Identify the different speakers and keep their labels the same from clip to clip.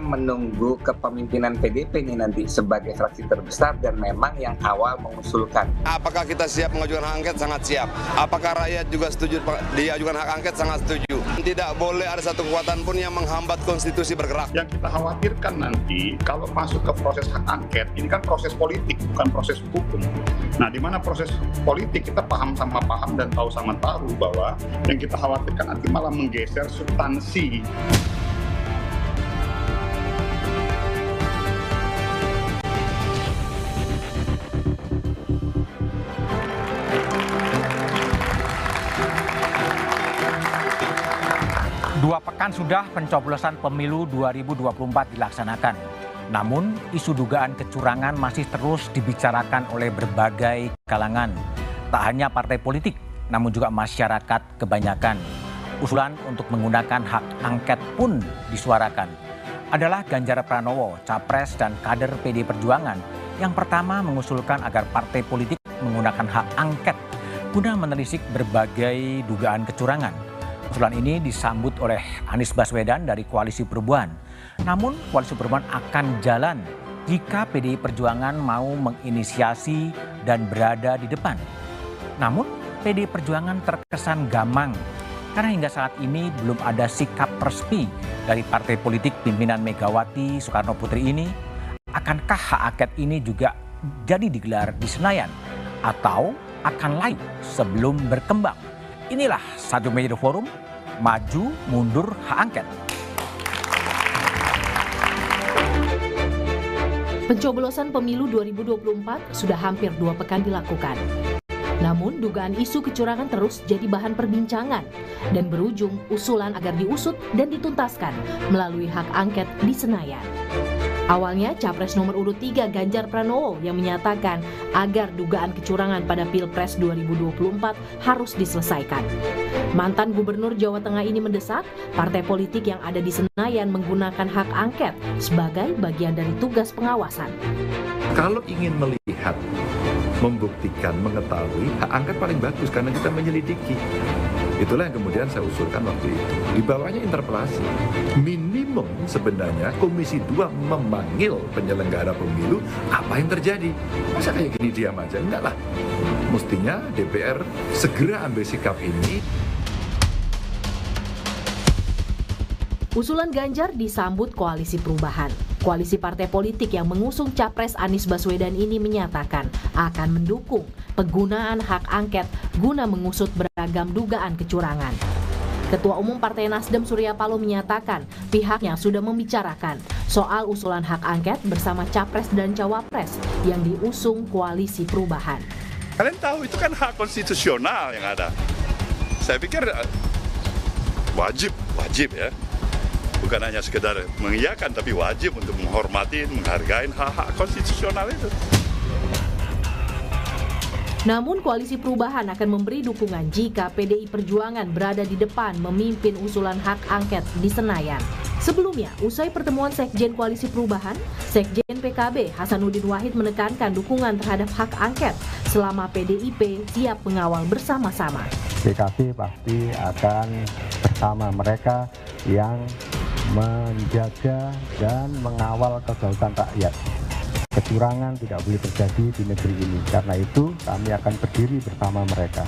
Speaker 1: menunggu kepemimpinan PDIP nih nanti sebagai fraksi terbesar dan memang yang awal mengusulkan.
Speaker 2: Apakah kita siap mengajukan hak angket? Sangat siap. Apakah rakyat juga setuju diajukan hak angket? Sangat setuju. Tidak boleh ada satu kekuatan pun yang menghambat konstitusi bergerak.
Speaker 3: Yang kita khawatirkan nanti kalau masuk ke proses hak angket, ini kan proses politik, bukan proses hukum. Nah, di mana proses politik kita paham sama paham dan tahu sama tahu bahwa yang kita khawatirkan nanti malah menggeser substansi.
Speaker 4: Dua pekan sudah pencoblosan pemilu 2024 dilaksanakan. Namun, isu dugaan kecurangan masih terus dibicarakan oleh berbagai kalangan. Tak hanya partai politik, namun juga masyarakat kebanyakan. Usulan untuk menggunakan hak angket pun disuarakan. Adalah Ganjar Pranowo, capres dan kader PD Perjuangan, yang pertama mengusulkan agar partai politik menggunakan hak angket guna menelisik berbagai dugaan kecurangan. Usulan ini disambut oleh Anies Baswedan dari Koalisi Perubahan. Namun Koalisi Perubahan akan jalan jika PDI Perjuangan mau menginisiasi dan berada di depan. Namun PDI Perjuangan terkesan gamang karena hingga saat ini belum ada sikap resmi dari partai politik pimpinan Megawati Soekarno Putri ini. Akankah hak angket ini juga jadi digelar di Senayan atau akan live sebelum berkembang? Inilah Satu Meja Forum, maju mundur hak angket.
Speaker 5: Pencoblosan pemilu 2024 sudah hampir 2 pekan dilakukan. Namun dugaan isu kecurangan terus jadi bahan perbincangan dan berujung usulan agar diusut dan dituntaskan melalui hak angket di Senayan. Awalnya Capres nomor urut 3 Ganjar Pranowo yang menyatakan agar dugaan kecurangan pada Pilpres 2024 harus diselesaikan. Mantan Gubernur Jawa Tengah ini mendesak partai politik yang ada di Senayan menggunakan hak angket sebagai bagian dari tugas pengawasan.
Speaker 6: Kalau ingin melihat, membuktikan, mengetahui, hak angket paling bagus karena kita menyelidiki. Itulah yang kemudian saya usulkan waktu itu. Di bawahnya interpelasi. Minimum sebenarnya Komisi 2 memanggil penyelenggara pemilu, apa yang terjadi. Masa kayak gini diam aja? Enggak lah. Mestinya DPR segera ambil sikap ini.
Speaker 5: Usulan Ganjar disambut Koalisi Perubahan. Koalisi partai politik yang mengusung Capres Anies Baswedan ini menyatakan akan mendukung penggunaan hak angket guna mengusut beragam dugaan kecurangan. Ketua Umum Partai Nasdem Surya Paloh menyatakan pihaknya sudah membicarakan soal usulan hak angket bersama Capres dan Cawapres yang diusung Koalisi Perubahan.
Speaker 3: Kalian tahu itu kan hak konstitusional yang ada. Saya pikir wajib ya. Bukan hanya sekedar mengiyakan, tapi wajib untuk menghormati, menghargai hak-hak konstitusional itu.
Speaker 5: Namun Koalisi Perubahan akan memberi dukungan jika PDI Perjuangan berada di depan memimpin usulan hak angket di Senayan. Sebelumnya, usai pertemuan Sekjen Koalisi Perubahan, Sekjen PKB Hasanuddin Wahid menekankan dukungan terhadap hak angket selama PDIP siap mengawal bersama-sama.
Speaker 7: PKB pasti akan bersama mereka yang menjaga dan mengawal kedaulatan rakyat. Kecurangan tidak boleh terjadi di negeri ini. Karena itu kami akan berdiri bersama mereka.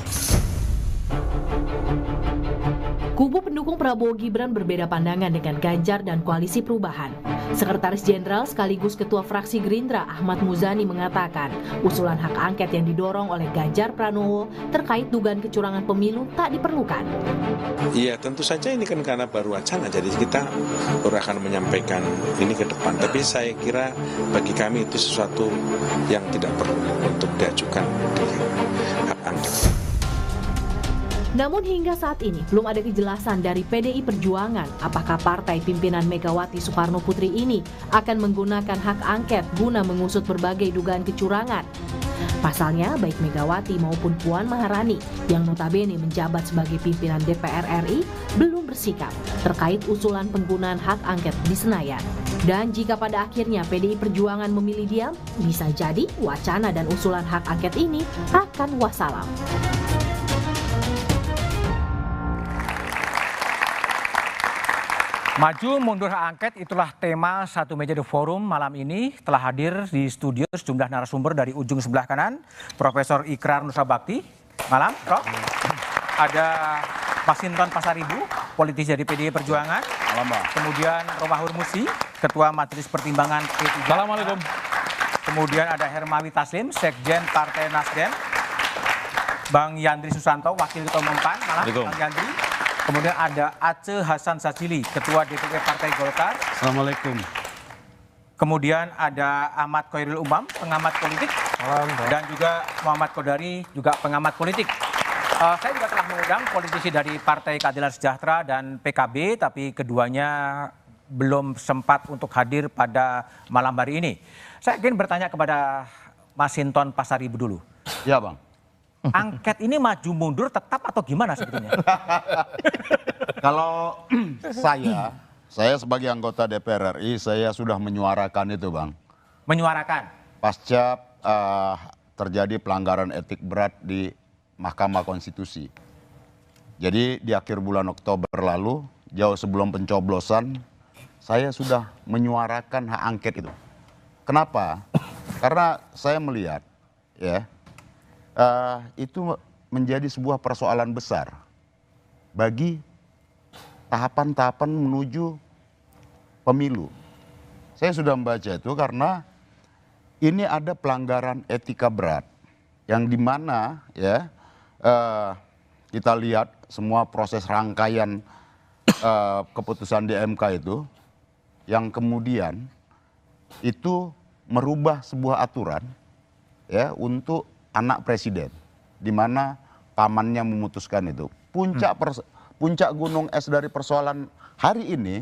Speaker 5: Kubu pendukung Prabowo Gibran berbeda pandangan dengan Ganjar dan Koalisi Perubahan. Sekretaris Jenderal sekaligus Ketua Fraksi Gerindra Ahmad Muzani mengatakan usulan hak angket yang didorong oleh Ganjar Pranowo terkait dugaan kecurangan pemilu tak diperlukan.
Speaker 8: Iya, tentu saja ini kan karena baru wacana, jadi kita baru akan menyampaikan ini ke depan. Tapi saya kira bagi kami itu sesuatu yang tidak perlu untuk diajukan di hak angket.
Speaker 5: Namun hingga saat ini belum ada kejelasan dari PDI Perjuangan apakah partai pimpinan Megawati Soekarno Putri ini akan menggunakan hak angket guna mengusut berbagai dugaan kecurangan. Pasalnya baik Megawati maupun Puan Maharani yang notabene menjabat sebagai pimpinan DPR RI belum bersikap terkait usulan penggunaan hak angket di Senayan. Dan jika pada akhirnya PDI Perjuangan memilih diam, bisa jadi wacana dan usulan hak angket ini akan wassalam.
Speaker 4: Maju mundur hak angket itulah tema Satu Meja The Forum malam ini. Telah hadir di studio sejumlah narasumber dari ujung sebelah kanan. Profesor Ikrar Nusabakti. Malam, Prof. Ada Masinton Pasaribu, politisi dari PDI Perjuangan.
Speaker 9: Malam, Bang.
Speaker 4: Kemudian Romahur Musi, Ketua Majelis Pertimbangan P3.
Speaker 9: Assalamualaikum.
Speaker 4: Kemudian ada Hermawi Taslim, Sekjen Partai Nasdem. Bang Yandri Susanto, Wakil Ketua Umum PAN. Malam, Bang Yandri. Kemudian ada Aceh Hasan Sadzili, Ketua DPP Partai Golkar.
Speaker 9: Assalamualaikum.
Speaker 4: Kemudian ada Ahmad Khairul Umam, pengamat politik. Dan juga Muhammad Kodari, juga pengamat politik. Saya juga telah mengundang politisi dari Partai Keadilan Sejahtera dan PKB, tapi keduanya belum sempat untuk hadir pada malam hari ini. Saya ingin bertanya kepada Masinton Pasaribu dulu.
Speaker 9: Ya, Bang.
Speaker 4: Angket ini maju mundur tetap atau gimana sebetulnya?
Speaker 9: Kalau saya sebagai anggota DPR RI, saya sudah menyuarakan itu, Bang.
Speaker 4: Menyuarakan?
Speaker 9: Pasca terjadi pelanggaran etik berat di Mahkamah Konstitusi. Jadi di akhir bulan Oktober lalu, jauh sebelum pencoblosan, saya sudah menyuarakan hak angket itu. Kenapa? Karena saya melihat, ya, itu menjadi sebuah persoalan besar bagi tahapan-tahapan menuju pemilu. Saya sudah membaca itu karena ini ada pelanggaran etika berat yang dimana ya kita lihat semua proses rangkaian keputusan di MK itu yang kemudian itu merubah sebuah aturan ya untuk anak presiden, di mana pamannya memutuskan itu. Puncak gunung es dari persoalan hari ini,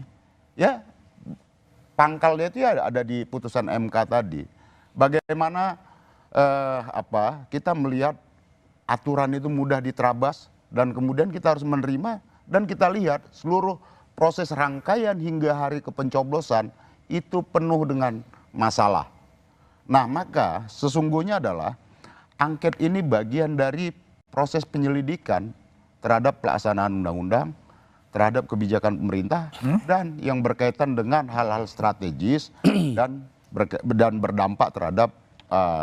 Speaker 9: ya pangkalnya itu ya ada di putusan MK tadi. Bagaimana kita melihat aturan itu mudah diterabas dan kemudian kita harus menerima dan kita lihat seluruh proses rangkaian hingga hari kepencoblosan itu penuh dengan masalah. Nah, maka sesungguhnya adalah angket ini bagian dari proses penyelidikan terhadap pelaksanaan undang-undang, terhadap kebijakan pemerintah, dan yang berkaitan dengan hal-hal strategis dan berdampak terhadap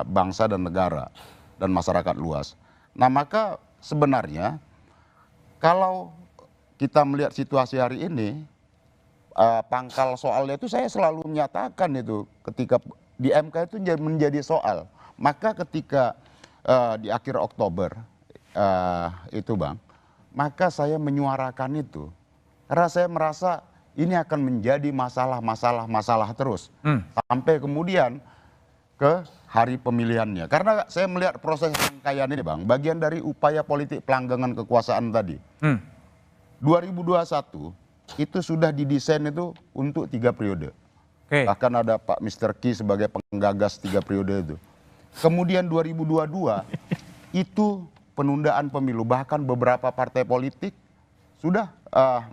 Speaker 9: bangsa dan negara dan masyarakat luas. Nah, maka sebenarnya kalau kita melihat situasi hari ini, pangkal soalnya itu saya selalu menyatakan itu ketika di MK itu menjadi soal. Maka ketika di akhir Oktober itu, Bang, maka saya menyuarakan itu karena saya merasa ini akan menjadi masalah terus sampai kemudian ke hari pemilihannya. Karena saya melihat proses rangkaian ini, Bang, bagian dari upaya politik pelanggengan kekuasaan tadi. 2021 itu sudah didesain itu untuk 3 periode. Bahkan ada Pak Mr. Ki sebagai penggagas 3 periode itu. Kemudian 2022 itu penundaan pemilu, bahkan beberapa partai politik sudah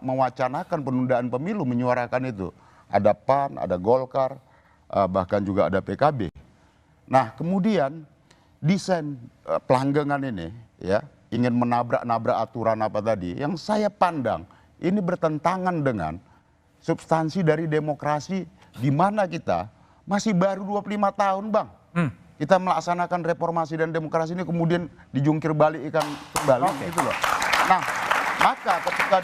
Speaker 9: mewacanakan penundaan pemilu, menyuarakan itu. Ada PAN, ada Golkar, bahkan juga ada PKB. Nah, kemudian desain pelanggengan ini ya ingin menabrak aturan apa tadi yang saya pandang ini bertentangan dengan substansi dari demokrasi di mana kita masih baru 25 tahun, Bang. Kita melaksanakan reformasi dan demokrasi ini kemudian dijungkir balik kembali gitu loh. Nah, maka ketika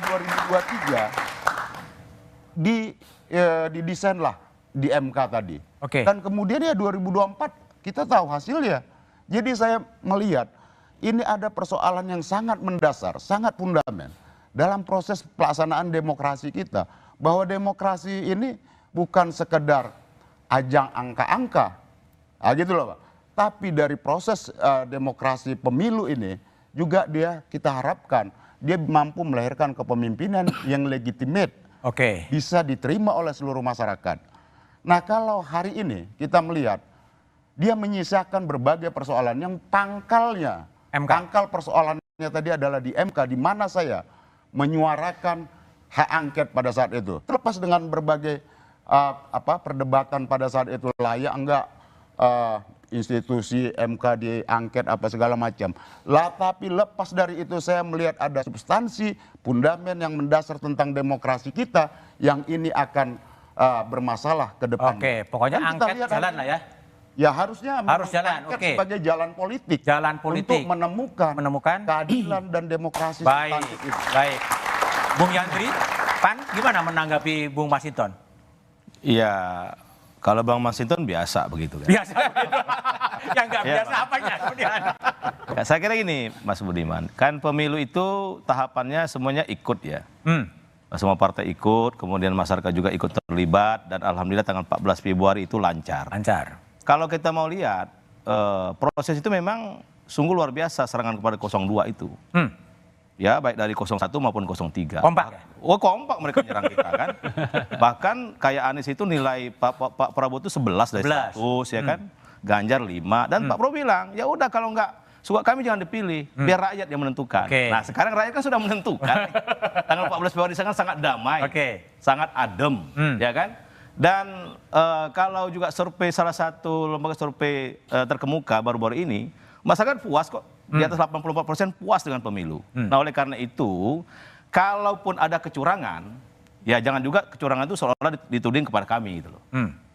Speaker 9: 2023 didesainlah di MK tadi. Dan kemudian ya 2024 kita tahu hasilnya. Jadi saya melihat ini ada persoalan yang sangat mendasar, sangat fundamental dalam proses pelaksanaan demokrasi kita. Bahwa demokrasi ini bukan sekedar ajang angka-angka, gitu loh, Pak. Tapi dari proses demokrasi pemilu ini juga kita harapkan dia mampu melahirkan kepemimpinan yang legitimate, bisa diterima oleh seluruh masyarakat. Nah, kalau hari ini kita melihat dia menyisakan berbagai persoalan yang pangkalnya, pangkal persoalannya tadi adalah di MK, di mana saya menyuarakan hak angket pada saat itu. Terlepas dengan berbagai perdebatan pada saat itu layak enggak institusi MK diangket apa segala macam. Lah tapi lepas dari itu saya melihat ada substansi, fundament yang mendasar tentang demokrasi kita yang ini akan bermasalah ke depan.
Speaker 4: Oke, pokoknya angket jalan lah ya.
Speaker 9: Ya harusnya
Speaker 4: harus jalan,
Speaker 9: oke. Sebagai jalan politik.
Speaker 4: Jalan politik.
Speaker 9: Untuk menemukan keadilan dan demokrasi.
Speaker 4: Baik, baik. Bung Yandri, PAN gimana menanggapi Bung Masinton?
Speaker 10: Iya, kalau Bang Masinton biasa begitu kan.
Speaker 4: Biasa begitu. Yang nggak biasa apanya kemudian?
Speaker 10: Ya, saya kira gini Mas Budiman, kan pemilu itu tahapannya semuanya ikut ya. Semua partai ikut, kemudian masyarakat juga ikut terlibat, dan alhamdulillah tanggal 14 Februari itu lancar.
Speaker 4: Lancar.
Speaker 10: Kalau kita mau lihat, proses itu memang sungguh luar biasa serangan kepada 02 itu. Ya, baik dari 01 maupun 03.
Speaker 4: Kompak ya?
Speaker 10: Oh, kompak mereka menyerang kita kan. Bahkan kayak Anies itu nilai Pak Prabowo itu 11 dari 100 ya kan. Ganjar 5, dan Pak Prabowo bilang, ya udah kalau nggak suka kami jangan dipilih, biar rakyat yang menentukan. Nah sekarang rakyat kan sudah menentukan. Tanggal 14 Februari sangat damai, sangat adem, ya kan. Dan kalau juga survei salah satu lembaga survei terkemuka baru-baru ini, masyarakat puas kok, di atas 84% puas dengan pemilu. Nah oleh karena itu, kalaupun ada kecurangan, ya jangan juga kecurangan itu seolah-olah dituding kepada kami gitu loh.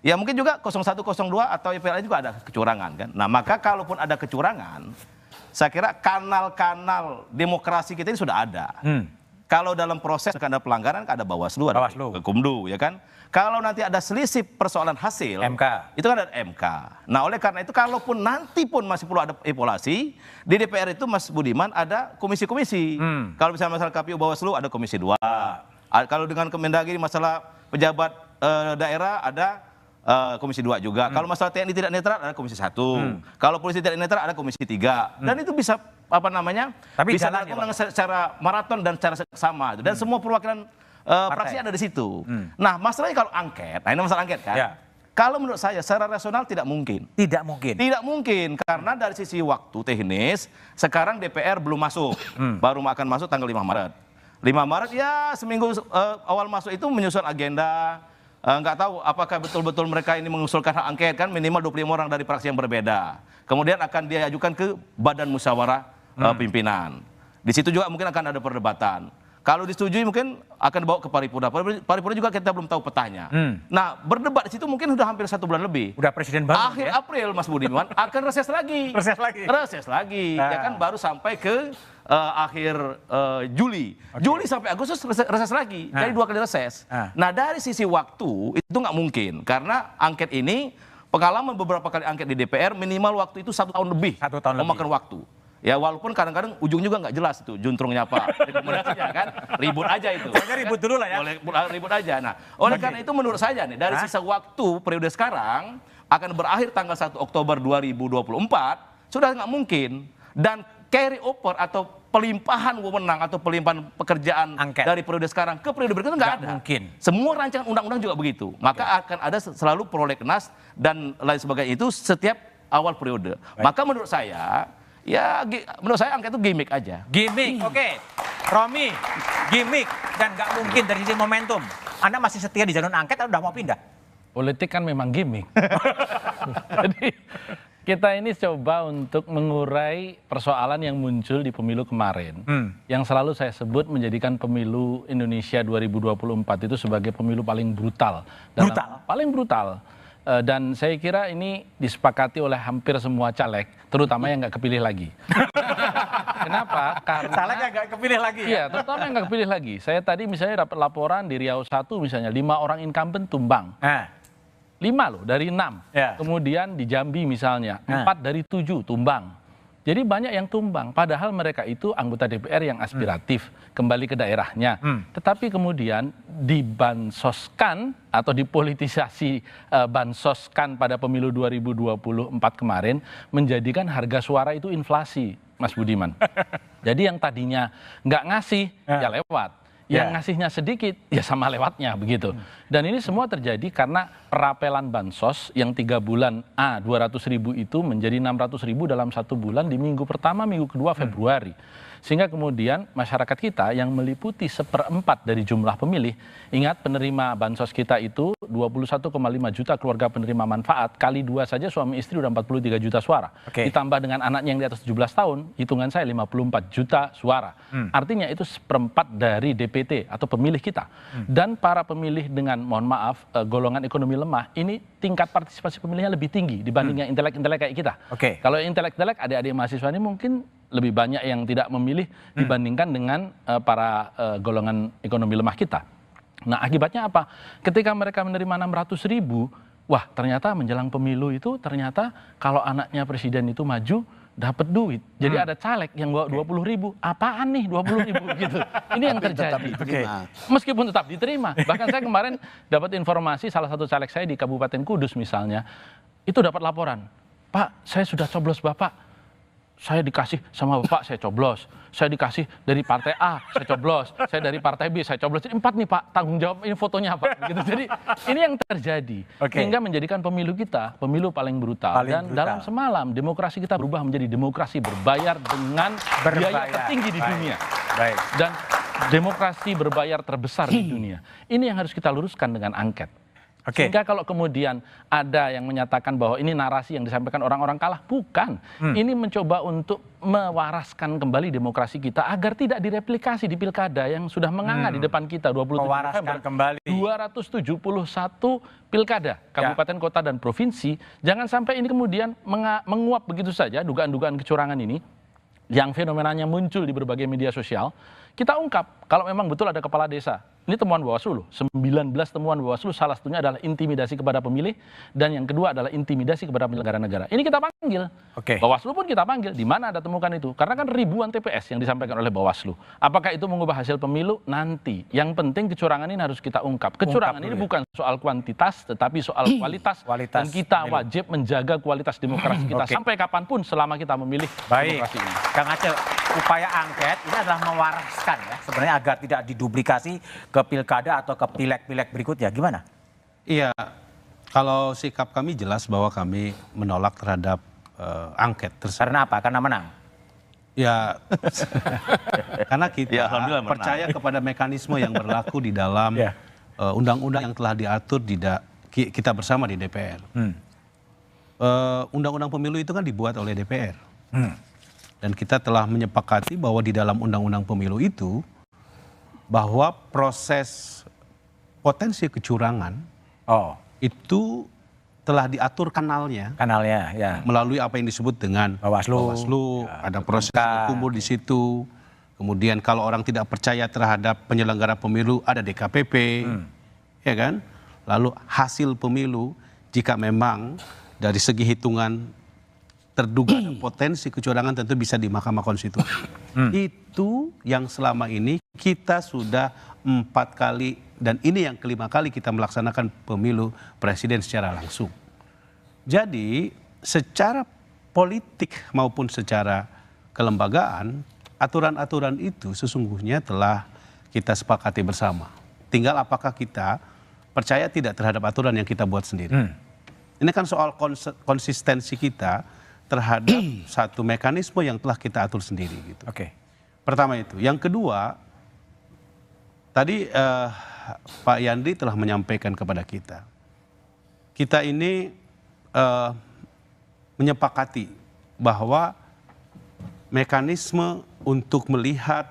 Speaker 10: Ya mungkin juga 01, 02 atau IPL juga ada kecurangan kan. Nah maka kalaupun ada kecurangan, saya kira kanal-kanal demokrasi kita ini sudah ada. Kalau dalam proses ada pelanggaran, ada Bawaslu, ada Kumdu, ya kan. Kalau nanti ada selisih persoalan hasil,
Speaker 4: MK.
Speaker 10: Itu kan ada MK. Nah oleh karena itu kalaupun nanti pun masih perlu ada evaluasi, di DPR itu Mas Budiman ada komisi-komisi. Kalau misalnya masalah KPU Bawaslu ada komisi 2. Kalau dengan Kemendagri masalah pejabat daerah ada komisi 2 juga. Kalau masalah TNI tidak netral ada komisi 1. Kalau polisi tidak netral ada komisi 3. Dan itu bisa
Speaker 4: tapi
Speaker 10: bisa dilakukan secara maraton dan secara seksama. Dan semua perwakilan praksi ada di situ. Nah masalahnya kalau angket, nah ini masalah angket kan. Kalau menurut saya secara rasional tidak mungkin.
Speaker 4: Tidak mungkin.
Speaker 10: Tidak mungkin karena dari sisi waktu teknis sekarang DPR belum masuk. Baru akan masuk tanggal 5 Maret. 5 Maret ya seminggu awal masuk itu menyusun agenda. Nggak tahu apakah betul-betul mereka ini mengusulkan hak angket kan minimal 25 orang dari fraksi yang berbeda. Kemudian akan diajukan ke Badan Musyawarah Pimpinan. Di situ juga mungkin akan ada perdebatan. Kalau disetujui mungkin akan dibawa ke paripurna. Paripurna juga kita belum tahu petanya. Nah berdebat di situ mungkin sudah hampir 1 bulan lebih.
Speaker 4: Udah presiden baru.
Speaker 10: Akhir April Mas Budiman akan reses lagi. Reses lagi. Ya kan baru sampai ke akhir Juli. Juli sampai Agustus reses lagi. Jadi 2 kali reses. Nah dari sisi waktu itu nggak mungkin karena angket ini pengalaman beberapa kali angket di DPR minimal waktu itu 1 tahun lebih.
Speaker 4: 1 tahun lebih.
Speaker 10: Memakan waktu. Ya walaupun kadang-kadang ujung juga nggak jelas itu juntrungnya apa rekomendasinya kan ribut aja itu.
Speaker 4: Pokoknya ribut dulu lah ya.
Speaker 10: Boleh ribut aja. Nah oleh karena itu menurut saya nih dari sisa waktu periode sekarang akan berakhir tanggal 1 Oktober 2024 sudah nggak mungkin dan carry over atau pelimpahan wewenang atau pelimpahan pekerjaan dari periode sekarang ke periode berikutnya nggak ada.
Speaker 4: Mungkin.
Speaker 10: Semua rancangan undang-undang juga begitu. Maka akan ada selalu prolegnas dan lain sebagainya itu setiap awal periode. Maka menurut saya ya menurut saya angket itu gimmick aja.
Speaker 4: Gimmick, oke. Romi, gimmick dan nggak mungkin dari sisi momentum. Anda masih setia di jalur angket atau udah mau pindah?
Speaker 11: Politik kan memang gimmick. Jadi kita ini coba untuk mengurai persoalan yang muncul di pemilu kemarin. Yang selalu saya sebut menjadikan pemilu Indonesia 2024 itu sebagai pemilu paling brutal. Paling brutal. Dan saya kira ini disepakati oleh hampir semua caleg, terutama yang nggak kepilih lagi. Kenapa? Karena
Speaker 4: calegnya nggak kepilih lagi.
Speaker 11: Iya, terutama yang nggak kepilih lagi. Saya tadi misalnya dapat laporan di Riau 1 misalnya 5 orang incumbent tumbang. 5 loh dari 6. Kemudian di Jambi misalnya 4 dari 7 tumbang. Jadi banyak yang tumbang, padahal mereka itu anggota DPR yang aspiratif, kembali ke daerahnya. Tetapi kemudian dibansoskan atau dipolitisasi bansoskan pada pemilu 2024 kemarin, menjadikan harga suara itu inflasi, Mas Budiman. Jadi yang tadinya nggak ngasih, ya lewat. Yang ngasihnya sedikit, ya sama lewatnya begitu. Dan ini semua terjadi karena perapelan bansos yang 3 bulan 200.000 itu menjadi 600.000 dalam 1 bulan di minggu pertama, minggu kedua Februari. Sehingga kemudian masyarakat kita yang meliputi 1/4 dari jumlah pemilih, ingat penerima bansos kita itu 21,5 juta keluarga penerima manfaat, kali 2 saja suami istri udah 43 juta suara. Ditambah dengan anaknya yang di atas 17 tahun, hitungan saya 54 juta suara. Artinya itu 1/4 dari DPT atau pemilih kita. Dan para pemilih dengan, mohon maaf, golongan ekonomi lemah, ini tingkat partisipasi pemilihnya lebih tinggi dibanding yang intelek-intelek kayak kita. Kalau intelek-intelek, adik-adik mahasiswa ini mungkin lebih banyak yang tidak memilih dibandingkan dengan para golongan ekonomi lemah kita. Nah, akibatnya apa? Ketika mereka menerima 600.000, wah ternyata menjelang pemilu itu ternyata kalau anaknya presiden itu maju dapat duit. Jadi ada caleg yang bawa 20.000. Apaan nih 20.000 gitu. Ini yang terjadi. Meskipun tetap diterima. Bahkan saya kemarin dapat informasi salah satu caleg saya di Kabupaten Kudus misalnya, itu dapat laporan. Pak, saya sudah coblos Bapak. Saya dikasih sama Bapak, saya coblos. Saya dikasih dari partai A, saya coblos. Saya dari partai B, saya coblos. Jadi 4 nih Pak, tanggung jawab ini fotonya Pak. Gitu. Jadi ini yang terjadi. Sehingga menjadikan pemilu kita, pemilu paling brutal. Dan dalam semalam, demokrasi kita berubah menjadi demokrasi berbayar dengan biaya tertinggi di dunia. Dan demokrasi berbayar terbesar di dunia. Ini yang harus kita luruskan dengan angket. Sehingga kalau kemudian ada yang menyatakan bahwa ini narasi yang disampaikan orang-orang kalah, bukan. Ini mencoba untuk mewaraskan kembali demokrasi kita agar tidak direplikasi di pilkada yang sudah menganga di depan kita 27 November. 271 pilkada, kabupaten, kota, dan provinsi. Jangan sampai ini kemudian menguap begitu saja dugaan-dugaan kecurangan ini yang fenomenanya muncul di berbagai media sosial. Kita ungkap kalau memang betul ada kepala desa. Ini temuan Bawaslu, 19 temuan Bawaslu, salah satunya adalah intimidasi kepada pemilih, dan yang kedua adalah intimidasi kepada penyelenggara negara. Ini kita panggil. Bawaslu pun kita panggil, di mana ada temukan itu? Karena kan ribuan TPS yang disampaikan oleh Bawaslu. Apakah itu mengubah hasil pemilu? Nanti. Yang penting kecurangan ini harus kita ungkap. Kecurangan ini bukan soal kuantitas, tetapi soal kualitas. Dan kita wajib menjaga kualitas demokrasi kita sampai kapanpun selama kita memilih demokrasi ini.
Speaker 4: Kang Aceh, upaya angket ini adalah mewaraskan ya, sebenarnya agar tidak diduplikasi ke pilkada atau ke pileg-pileg berikutnya, gimana?
Speaker 12: Iya, kalau sikap kami jelas bahwa kami menolak terhadap angket tersebut.
Speaker 4: Karena apa? Karena menang?
Speaker 12: Ya, karena kita percaya kepada mekanisme yang berlaku di dalam undang-undang yang telah diatur kita bersama di DPR. Undang-undang pemilu itu kan dibuat oleh DPR. Dan kita telah menyepakati bahwa di dalam undang-undang pemilu itu, bahwa proses potensi kecurangan itu telah diatur kanalnya melalui apa yang disebut dengan Bawaslu, ada proses berkumpul di situ. Kemudian kalau orang tidak percaya terhadap penyelenggara pemilu ada DKPP, ya kan? Lalu hasil pemilu jika memang dari segi hitungan terduga ada potensi kecurangan tentu bisa di Mahkamah Konstitusi. Itu yang selama ini kita sudah 4 kali dan ini yang kelima kali kita melaksanakan pemilu presiden secara langsung. Jadi secara politik maupun secara kelembagaan, aturan-aturan itu sesungguhnya telah kita sepakati bersama. Tinggal apakah kita percaya tidak terhadap aturan yang kita buat sendiri. Ini kan soal konsistensi kita terhadap satu mekanisme yang telah kita atur sendiri gitu. Pertama itu. Yang kedua, tadi Pak Yandri telah menyampaikan kepada kita. Kita ini menyepakati bahwa mekanisme untuk melihat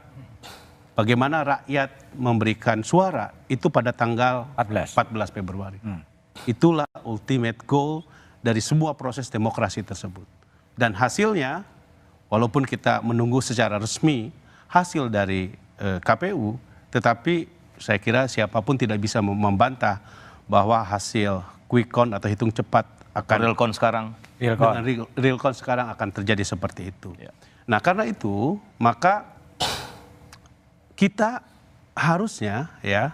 Speaker 12: bagaimana rakyat memberikan suara itu pada tanggal 14 Februari. Itulah ultimate goal dari semua proses demokrasi tersebut. Dan hasilnya, walaupun kita menunggu secara resmi hasil dari KPU, tetapi saya kira siapapun tidak bisa membantah bahwa hasil quick count atau hitung cepat akan real count sekarang akan terjadi seperti itu. Nah, karena itu maka kita harusnya ya,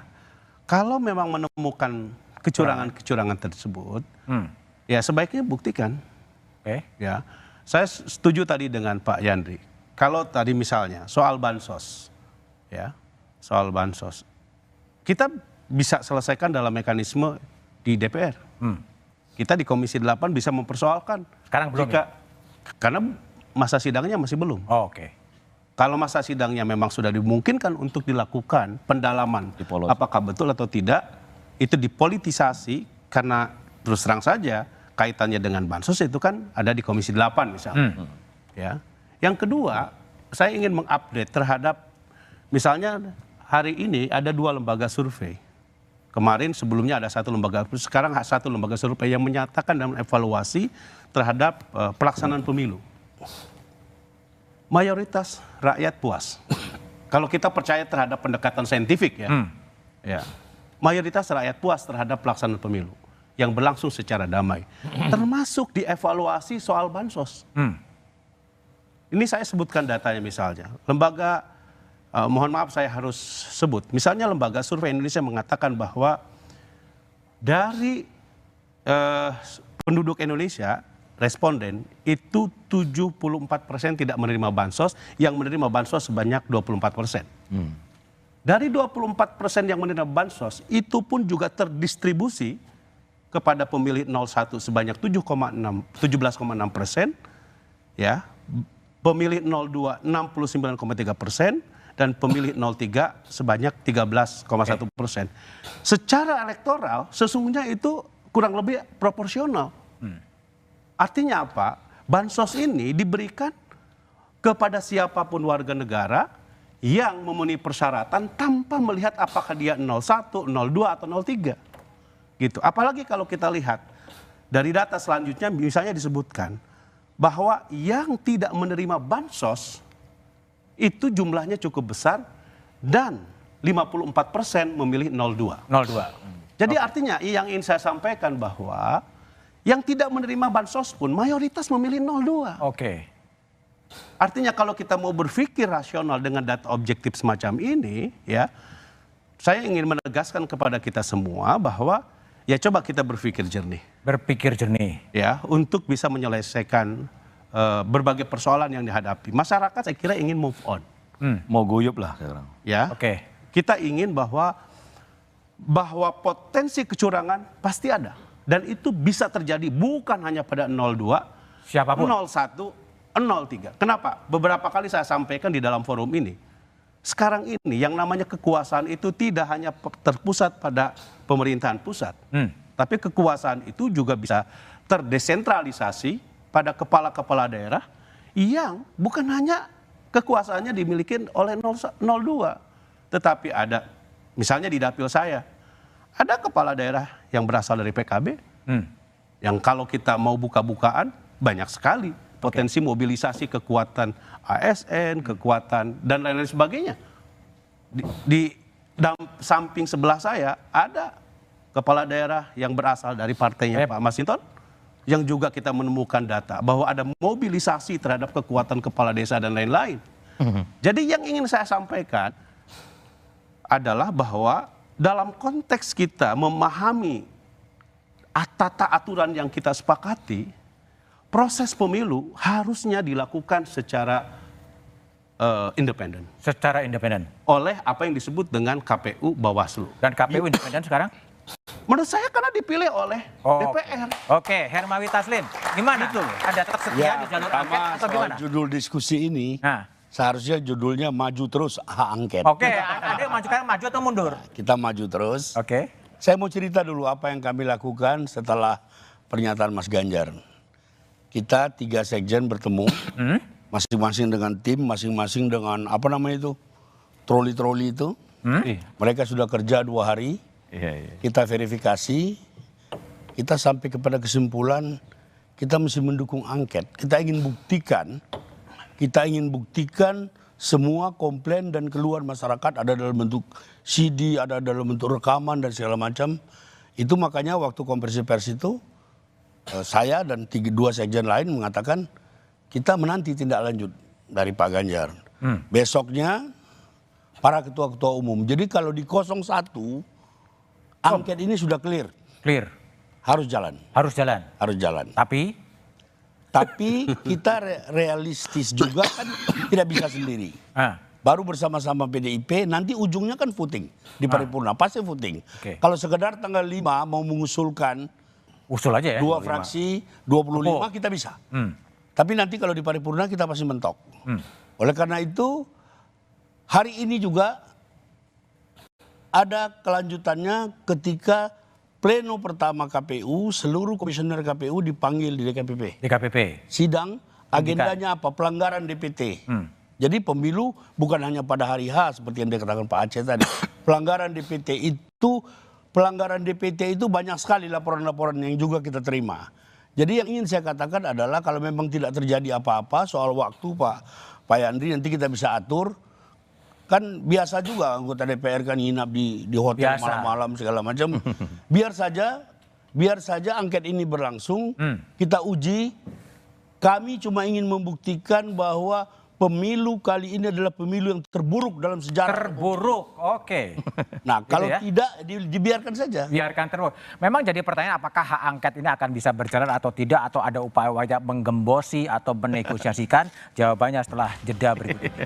Speaker 12: kalau memang menemukan kecurangan-kecurangan tersebut, ya sebaiknya buktikan. Ya, saya setuju tadi dengan Pak Yandri. Kalau tadi misalnya soal bansos, ya, soal bansos, kita bisa selesaikan dalam mekanisme di DPR. Kita di Komisi 8 bisa mempersoalkan.
Speaker 4: Sekarang belum.
Speaker 12: Karena masa sidangnya masih belum. Kalau masa sidangnya memang sudah dimungkinkan untuk dilakukan pendalaman apakah betul atau tidak, itu dipolitisasi karena terus terang saja kaitannya dengan bansos itu kan ada di Komisi 8 misalnya. Ya. Yang kedua, saya ingin mengupdate terhadap misalnya hari ini ada 2 lembaga survei. Kemarin sebelumnya ada 1 lembaga, sekarang 1 lembaga survei yang menyatakan dan evaluasi terhadap pelaksanaan pemilu. Mayoritas rakyat puas. Kalau kita percaya terhadap pendekatan saintifik ya. Ya. Mayoritas rakyat puas terhadap pelaksanaan pemilu yang berlangsung secara damai. Termasuk dievaluasi soal bansos. Ini saya sebutkan datanya misalnya. Lembaga, mohon maaf saya harus sebut. Misalnya Lembaga Survei Indonesia mengatakan bahwa dari penduduk Indonesia, responden itu 74% tidak menerima bansos, yang menerima bansos sebanyak 24%. Dari 24% yang menerima bansos, itu pun juga terdistribusi kepada pemilih 01 sebanyak 17,6%, ya, pemilih 02 69,3%, dan pemilih 03 sebanyak 13,1%. Secara elektoral, sesungguhnya itu kurang lebih proporsional. Artinya apa? Bansos ini diberikan kepada siapapun warga negara yang memenuhi persyaratan tanpa melihat apakah dia 01, 02, atau 03. Gitu. Apalagi kalau kita lihat dari data selanjutnya misalnya disebutkan bahwa yang tidak menerima bansos itu jumlahnya cukup besar dan 54% memilih 02. Jadi artinya yang ingin saya sampaikan bahwa yang tidak menerima bansos pun mayoritas memilih 02. Artinya kalau kita mau berpikir rasional dengan data objektif semacam ini, ya, saya ingin menegaskan kepada kita semua bahwa ya coba kita berpikir jernih. Ya, untuk bisa menyelesaikan berbagai persoalan yang dihadapi. Masyarakat saya kira ingin move on.
Speaker 10: Mau guyup lah sekarang.
Speaker 12: Ya. Kita ingin bahwa potensi kecurangan pasti ada. Dan itu bisa terjadi bukan hanya pada 02, siapapun, 01, 03. Kenapa? Beberapa kali saya sampaikan di dalam forum ini. Sekarang ini yang namanya kekuasaan itu tidak hanya terpusat pada pemerintahan pusat. Tapi kekuasaan itu juga bisa terdesentralisasi pada kepala-kepala daerah yang bukan hanya kekuasaannya dimiliki oleh 02. Tetapi ada, misalnya di dapil saya, ada kepala daerah yang berasal dari PKB, yang kalau kita mau buka-bukaan, banyak sekali potensi mobilisasi kekuatan ASN, kekuatan, dan lain-lain sebagainya. Di samping sebelah saya, ada kepala daerah yang berasal dari partainya Pak Masinton, yang juga kita menemukan data bahwa ada mobilisasi terhadap kekuatan kepala desa dan lain-lain. Jadi yang ingin saya sampaikan adalah bahwa dalam konteks kita memahami tata aturan yang kita sepakati, proses pemilu harusnya dilakukan secara independen. Oleh apa yang disebut dengan KPU Bawaslu.
Speaker 4: Dan KPU independen sekarang?
Speaker 12: Menurut saya karena dipilih oleh DPR.
Speaker 4: Hermawi Taslim, gimana? Ada tetap setia di jalur angket atau gimana?
Speaker 13: Judul diskusi ini seharusnya judulnya maju terus hak angket.
Speaker 4: Ada yang maju atau mundur?
Speaker 13: Kita maju terus. Saya mau cerita dulu apa yang kami lakukan setelah pernyataan Mas Ganjar. Kita 3 sekjen bertemu, masing-masing dengan tim, masing-masing dengan apa namanya itu, troli-troli itu. Mereka sudah kerja 2 hari. Kita verifikasi, kita sampai kepada kesimpulan kita mesti mendukung angket. Kita ingin buktikan semua komplain dan keluhan masyarakat ada dalam bentuk CD, ada dalam bentuk rekaman dan segala macam. Itu makanya waktu konferensi pers itu saya dan 2 sekjen lain mengatakan kita menanti tindak lanjut dari Pak Ganjar. Besoknya para ketua-ketua umum. Jadi kalau di 01 angket ini sudah clear. Harus jalan. Tapi kita realistis juga kan tidak bisa sendiri. Baru bersama-sama PDIP, nanti ujungnya kan voting di paripurna, pasti voting. Kalau sekedar tanggal 5 mau mengusulkan
Speaker 4: usul aja ya,
Speaker 13: 2 fraksi, 25 kita bisa. Tapi nanti kalau di paripurna kita pasti mentok. Oleh karena itu, hari ini juga ada kelanjutannya ketika pleno pertama KPU, seluruh komisioner KPU dipanggil di DKPP.
Speaker 4: DKPP.
Speaker 13: Sidang, agendanya apa? Pelanggaran DPT. Jadi pemilu bukan hanya pada hari H seperti yang dikatakan Pak Aceh tadi. Pelanggaran DPT itu banyak sekali laporan-laporan yang juga kita terima. Jadi yang ingin saya katakan adalah kalau memang tidak terjadi apa-apa soal waktu Pak Yandri, nanti kita bisa atur. Kan biasa juga anggota DPR kan nginap di hotel malam-malam segala macam. Biar saja angket ini berlangsung, kita uji. Kami cuma ingin membuktikan bahwa pemilu kali ini adalah pemilu yang terburuk dalam sejarah.
Speaker 4: Terburuk, oke.
Speaker 13: Nah,
Speaker 4: Gitu
Speaker 13: kalau
Speaker 4: ya?
Speaker 13: tidak dibiarkan saja.
Speaker 4: Biarkan terus. Memang jadi pertanyaan apakah hak angket ini akan bisa berjalan atau tidak, atau ada upaya menggembosi atau menegosiasikan? Jawabannya setelah jeda berikut ini.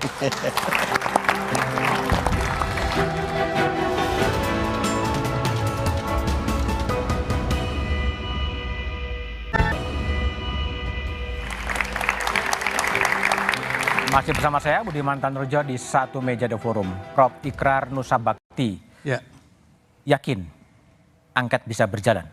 Speaker 4: Masih bersama saya Budiman Tanrojo di Satu Meja The Forum. Prof. Ikrar Nusa Bakti.
Speaker 14: Ya.
Speaker 4: Yakin angket bisa berjalan?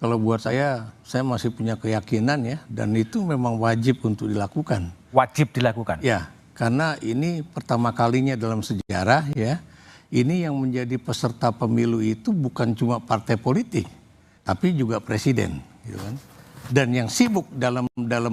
Speaker 14: Kalau buat saya masih punya keyakinan ya, dan itu memang wajib untuk dilakukan.
Speaker 4: Wajib dilakukan?
Speaker 14: Ya, karena ini pertama kalinya dalam sejarah ya, ini yang menjadi peserta pemilu itu bukan cuma partai politik, tapi juga presiden, gitu kan. Dan yang sibuk dalam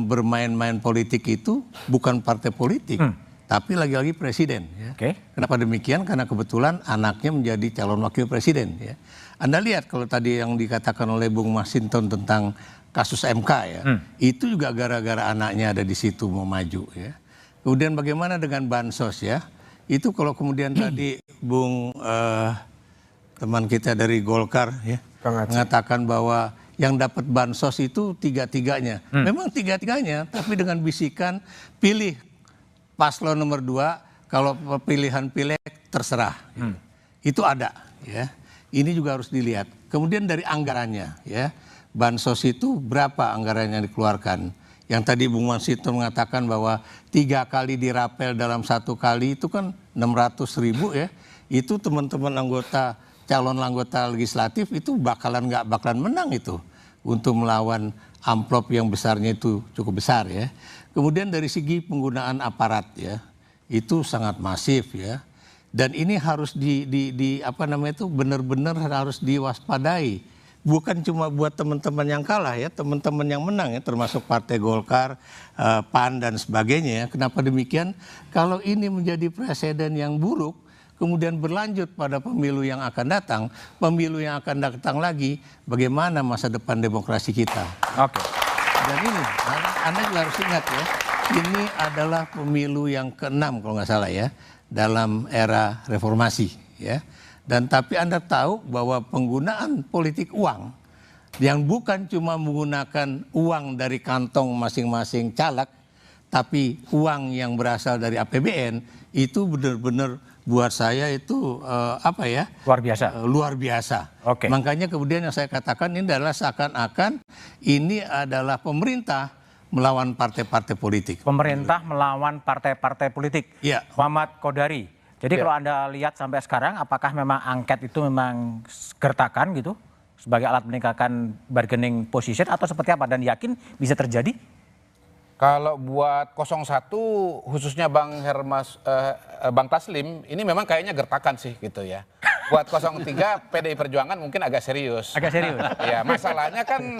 Speaker 14: bermain-main politik itu bukan partai politik, tapi lagi-lagi presiden. Ya. Kenapa demikian? Karena kebetulan anaknya menjadi calon wakil presiden. Ya. Anda lihat kalau tadi yang dikatakan oleh Bung Masinton tentang kasus MK ya, itu juga gara-gara anaknya ada di situ mau maju. Ya. Kemudian bagaimana dengan bansos ya? Itu kalau kemudian tadi Bung teman kita dari Golkar ya mengatakan bahwa yang dapat bansos itu tiga-tiganya. Memang tiga-tiganya, tapi dengan bisikan pilih paslon nomor 2, kalau pilihan pileg terserah. Itu ada ya. Ini juga harus dilihat. Kemudian dari anggarannya ya. Bansos itu berapa anggarannya yang dikeluarkan? Yang tadi Bung Masinton mengatakan bahwa 3 kali dirapel dalam 1 kali itu kan 600.000 ya. Itu teman-teman calon anggota legislatif itu nggak bakalan menang itu untuk melawan amplop yang besarnya itu cukup besar ya. Kemudian dari segi penggunaan aparat ya, itu sangat masif ya. Dan ini harus benar-benar harus diwaspadai. Bukan cuma buat teman-teman yang kalah ya, teman-teman yang menang ya, termasuk Partai Golkar, PAN dan sebagainya ya. Kenapa demikian? Kalau ini menjadi presiden yang buruk, kemudian berlanjut pada pemilu yang akan datang, pemilu yang akan datang lagi, bagaimana masa depan demokrasi kita.
Speaker 4: Oke.
Speaker 14: Dan ini, Anda juga harus ingat ya, ini adalah pemilu yang ke-6 kalau nggak salah ya, dalam era reformasi ya. Dan tapi Anda tahu bahwa penggunaan politik uang, yang bukan cuma menggunakan uang dari kantong masing-masing caleg, tapi uang yang berasal dari APBN, itu benar-benar buat saya itu
Speaker 4: luar biasa.
Speaker 14: Luar biasa.
Speaker 4: Oke.
Speaker 14: Makanya kemudian yang saya katakan ini adalah seakan-akan ini adalah pemerintah melawan partai-partai politik.
Speaker 4: Pemerintah melawan partai-partai politik.
Speaker 14: Iya.
Speaker 4: Muhammad Kodari. Jadi kalau Anda lihat sampai sekarang, apakah memang angket itu memang gertakan gitu sebagai alat meningkatkan bargaining position atau seperti apa, dan yakin bisa terjadi?
Speaker 15: Kalau buat 01 khususnya Bang Taslim ini memang kayaknya gertakan sih gitu ya. Buat 03 PDI Perjuangan mungkin agak serius.
Speaker 4: Agak serius.
Speaker 15: Ya, masalahnya kan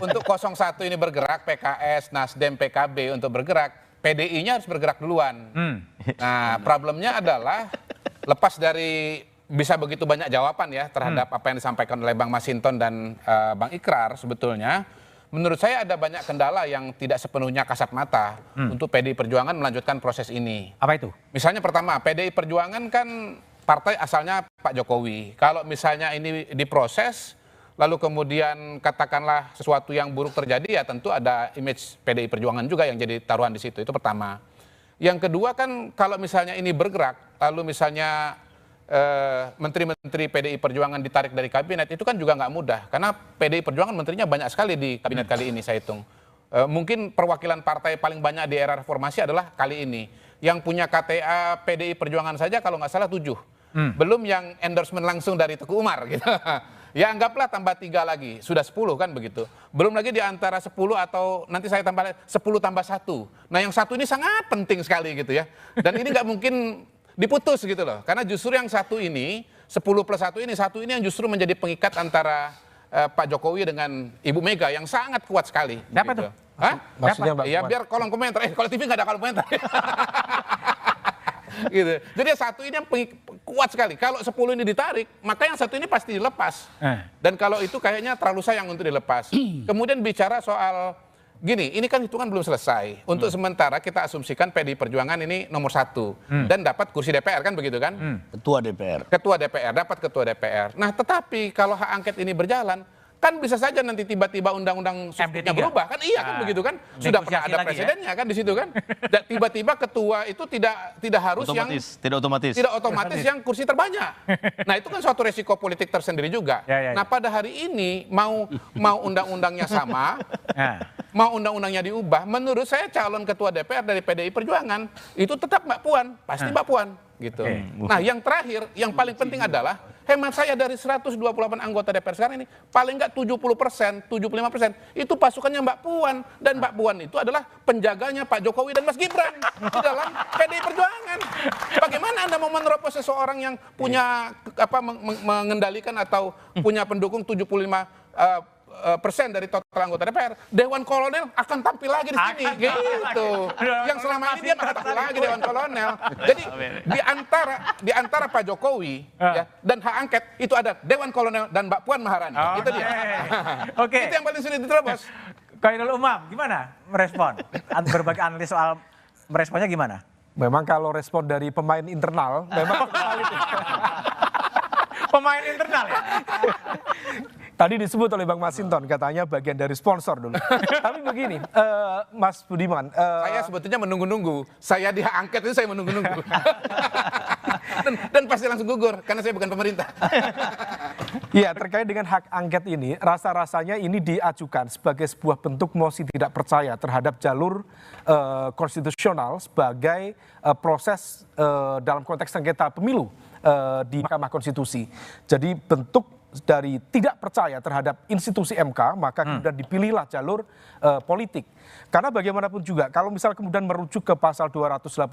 Speaker 15: untuk 01 ini bergerak, PKS, Nasdem, PKB untuk bergerak, PDI-nya harus bergerak duluan. Nah, problemnya adalah lepas dari bisa begitu banyak jawaban ya terhadap apa yang disampaikan oleh Bang Masinton dan Bang Ikrar, sebetulnya menurut saya ada banyak kendala yang tidak sepenuhnya kasat mata untuk PDI Perjuangan melanjutkan proses ini.
Speaker 4: Apa itu?
Speaker 15: Misalnya pertama, PDI Perjuangan kan partai asalnya Pak Jokowi. Kalau misalnya ini diproses, lalu kemudian katakanlah sesuatu yang buruk terjadi, ya tentu ada image PDI Perjuangan juga yang jadi taruhan di situ. Itu pertama. Yang kedua kan kalau misalnya ini bergerak, lalu misalnya menteri-menteri PDI Perjuangan ditarik dari kabinet, itu kan juga nggak mudah. Karena PDI Perjuangan menterinya banyak sekali di kabinet kali ini saya hitung. Mungkin perwakilan partai paling banyak di era reformasi adalah kali ini. yang punya KTA PDI Perjuangan saja kalau nggak salah 7. Belum yang endorsement langsung dari Teguh Umar gitu. Ya anggaplah tambah 3 lagi, sudah 10 kan begitu. Belum lagi di antara 10 atau nanti saya tambah 10 tambah 1. Nah yang 1 ini sangat penting sekali gitu ya. Dan ini nggak mungkin diputus gitu loh. Karena justru yang 1 ini, 10 plus 1 ini yang justru menjadi pengikat antara Pak Jokowi dengan Ibu Mega yang sangat kuat sekali.
Speaker 4: Siapa
Speaker 15: gitu.
Speaker 4: tuh?
Speaker 15: Hah?
Speaker 4: Maksudnya Mbak
Speaker 15: Ya
Speaker 4: Puan?
Speaker 15: biar kolom komentar. Kalau TV nggak ada kolom komentar. Gitu. Jadi yang 1 ini yang kuat sekali. Kalau 10 ini ditarik, maka yang 1 ini pasti dilepas. Dan kalau itu kayaknya terlalu sayang untuk dilepas. Kemudian bicara soal gini, ini kan hitungan belum selesai. Untuk sementara kita asumsikan PDI Perjuangan ini nomor 1 dan dapat kursi DPR kan begitu kan?
Speaker 13: Ketua DPR.
Speaker 15: Ketua DPR, dapat ketua DPR. Nah tetapi kalau hak angket ini berjalan, kan bisa saja nanti tiba-tiba undang-undang strukturnya berubah kan? Iya kan begitu kan? Sudah pernah ada presidennya kan di situ kan? Dan tiba-tiba ketua itu tidak harus
Speaker 10: Otomatis,
Speaker 15: tidak otomatis yang kursi terbanyak. Nah itu kan suatu resiko politik tersendiri juga. Nah pada hari ini mau undang-undangnya sama, mau undang-undangnya diubah, menurut saya calon ketua DPR dari PDI Perjuangan itu tetap Mbak Puan, pasti Mbak Puan gitu. Nah yang terakhir, yang paling penting adalah hemat saya dari 128 anggota DPR sekarang ini paling nggak 70%, 75% itu pasukannya Mbak Puan, dan Mbak Puan itu adalah penjaganya Pak Jokowi dan Mas Gibran di dalam PDI Perjuangan. Bagaimana Anda mau menerobos seseorang yang punya mengendalikan atau punya pendukung 75% dari total anggota DPR, Dewan Kolonel akan tampil lagi di sini, gitu. Yang selama ini dia nggak tampil lagi Dewan Kolonel. Jadi di antara Pak Jokowi ya, dan hak angket itu ada Dewan Kolonel dan Mbak Puan Maharani. Itu dia. Itu yang paling sulit diterobos.
Speaker 4: Khairul Umam, gimana merespon? Berbagai analis soal meresponnya gimana?
Speaker 16: Memang kalau respon dari pemain internal, memang
Speaker 4: pemain internal ya?
Speaker 16: Tadi disebut oleh Bang Masinton, katanya bagian dari sponsor dulu. Tapi begini, Mas Budiman.
Speaker 15: Saya sebetulnya menunggu-nunggu. Saya di hak angket itu saya menunggu-nunggu. dan pasti langsung gugur, karena saya bukan pemerintah.
Speaker 16: Ya, terkait dengan hak angket ini, rasa-rasanya ini diajukan sebagai sebuah bentuk mosi tidak percaya terhadap jalur konstitusional sebagai proses dalam konteks sengketa pemilu di Mahkamah Konstitusi. Jadi bentuk dari tidak percaya terhadap institusi MK, maka kemudian dipilihlah jalur politik. Karena bagaimanapun juga, kalau misal kemudian merujuk ke pasal 286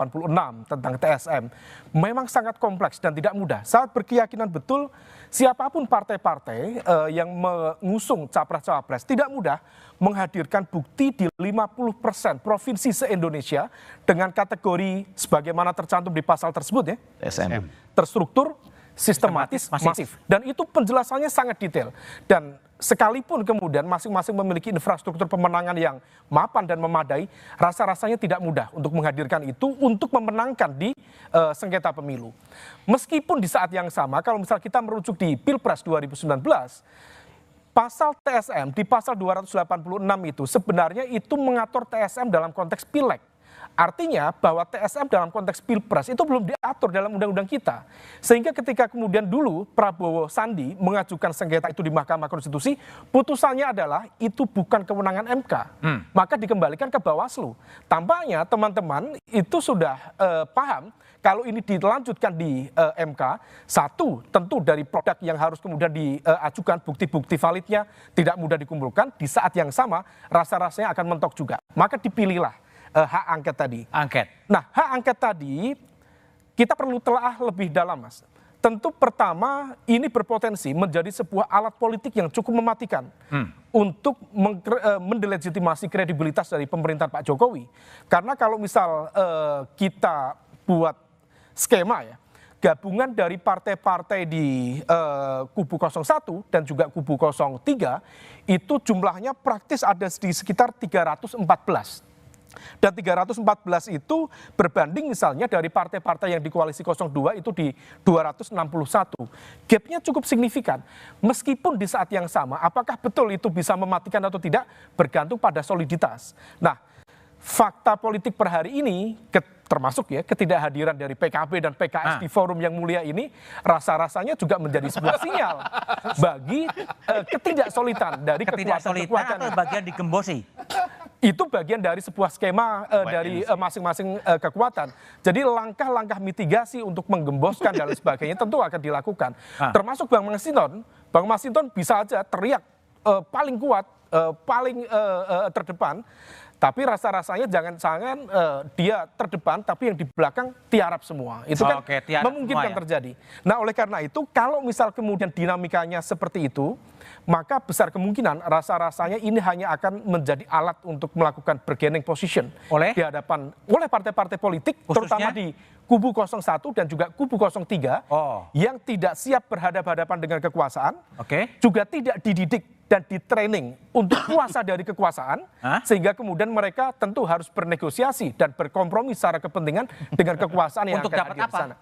Speaker 16: tentang TSM, memang sangat kompleks dan tidak mudah. Sangat berkeyakinan betul siapapun partai-partai yang mengusung capres-cawapres tidak mudah menghadirkan bukti di 50% provinsi se-Indonesia dengan kategori sebagaimana tercantum di pasal tersebut ya.
Speaker 10: TSM.
Speaker 16: Terstruktur, sistematis, masif. Dan itu penjelasannya sangat detail. Dan sekalipun kemudian masing-masing memiliki infrastruktur pemenangan yang mapan dan memadai, rasa-rasanya tidak mudah untuk menghadirkan itu untuk memenangkan di sengketa pemilu. Meskipun di saat yang sama, kalau misal kita merujuk di Pilpres 2019, pasal TSM di pasal 286 itu sebenarnya itu mengatur TSM dalam konteks pileg. Artinya bahwa TSM dalam konteks Pilpres itu belum diatur dalam undang-undang kita. Sehingga ketika kemudian dulu Prabowo Sandi mengajukan sengketa itu di Mahkamah Konstitusi, putusannya adalah itu bukan kewenangan MK. Maka dikembalikan ke Bawaslu. Tampaknya teman-teman itu sudah paham kalau ini dilanjutkan di MK, satu tentu dari produk yang harus kemudian diajukan bukti-bukti validnya tidak mudah dikumpulkan, di saat yang sama rasa-rasanya akan mentok juga. Maka dipilihlah hak angket tadi. Nah, hak angket tadi kita perlu telaah lebih dalam, Mas. Tentu pertama ini berpotensi menjadi sebuah alat politik yang cukup mematikan untuk mendelegitimasi kredibilitas dari pemerintahan Pak Jokowi. Karena kalau misal kita buat skema ya, gabungan dari partai-partai di kubu 01 dan juga kubu 03 itu jumlahnya praktis ada di sekitar 314. Dan 314 itu berbanding misalnya dari partai-partai yang di koalisi 02 itu di 261. Gapnya cukup signifikan. Meskipun di saat yang sama, apakah betul itu bisa mematikan atau tidak bergantung pada soliditas. Nah, fakta politik per hari ini termasuk ya ketidakhadiran dari PKB dan PKS di forum yang mulia ini rasa-rasanya juga menjadi sebuah sinyal bagi ketidaksolidan dari kekuatan-kekuatan
Speaker 4: atau bagian digembosi.
Speaker 16: Itu bagian dari sebuah skema dari masing-masing kekuatan. Jadi langkah-langkah mitigasi untuk menggemboskan dan lain sebagainya tentu akan dilakukan. Termasuk Bang Masinton bisa aja teriak paling kuat, paling terdepan, tapi rasa-rasanya jangan-jangan dia terdepan tapi yang di belakang tiarap semua. Itu kan memungkinkan terjadi. Nah, oleh karena itu kalau misal kemudian dinamikanya seperti itu, maka besar kemungkinan rasa-rasanya ini hanya akan menjadi alat untuk melakukan bargaining position di hadapan oleh partai-partai politik, terutama di kubu 01 dan juga kubu 03 yang tidak siap berhadapan-hadapan dengan kekuasaan, juga tidak dididik dan di-training untuk kuasa dari kekuasaan, sehingga kemudian mereka tentu harus bernegosiasi dan berkompromi secara kepentingan dengan kekuasaan yang akan hadir di sana.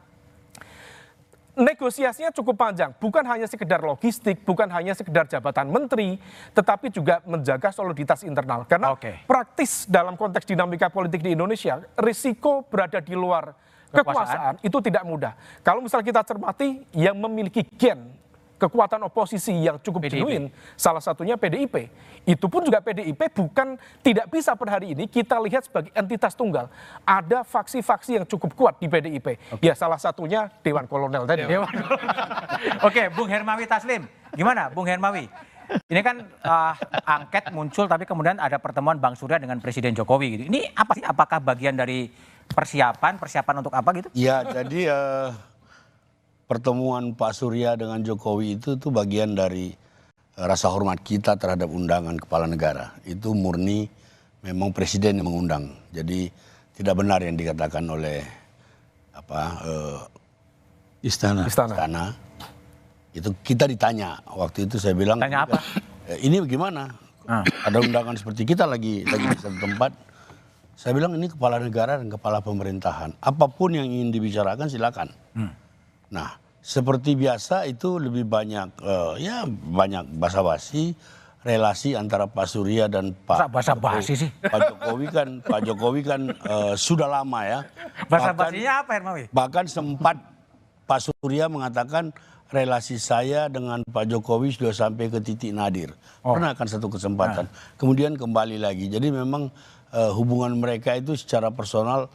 Speaker 16: Negosiasinya cukup panjang, bukan hanya sekedar logistik, bukan hanya sekedar jabatan menteri, tetapi juga menjaga soliditas internal. Karena praktis dalam konteks dinamika politik di Indonesia, risiko berada di luar kekuasaan itu tidak mudah. Kalau misalnya kita cermati yang memiliki gen kekuatan oposisi yang cukup genuin, salah satunya PDIP. Itu pun juga PDIP bukan tidak bisa per hari ini kita lihat sebagai entitas tunggal. Ada faksi-faksi yang cukup kuat di PDIP. Ya salah satunya Dewan Kolonel tadi.
Speaker 4: Oke, Bung Hermawi Taslim. Gimana Bung Hermawi? Ini kan angket muncul tapi kemudian ada pertemuan Bang Surya dengan Presiden Jokowi gitu. Ini apa sih? Apakah bagian dari persiapan untuk apa gitu?
Speaker 13: Ya, jadi pertemuan Pak Surya dengan Jokowi itu bagian dari rasa hormat kita terhadap undangan kepala negara. Itu murni memang presiden yang mengundang. Jadi tidak benar yang dikatakan oleh Istana. Itu kita ditanya. Waktu itu saya bilang,
Speaker 4: tanya apa?
Speaker 13: Ini bagaimana? Ada undangan seperti kita lagi di satu tempat. Saya bilang ini kepala negara dan kepala pemerintahan. Apapun yang ingin dibicarakan silakan. Nah, seperti biasa itu lebih banyak banyak basa-basi relasi antara Pak Surya dan Pak Jokowi kan sudah lama ya.
Speaker 4: Basa-basinya apa Hermawi?
Speaker 13: Bahkan sempat Pak Surya mengatakan relasi saya dengan Pak Jokowi sudah sampai ke titik nadir. Pernah kan satu kesempatan. Kemudian kembali lagi. Jadi memang hubungan mereka itu secara personal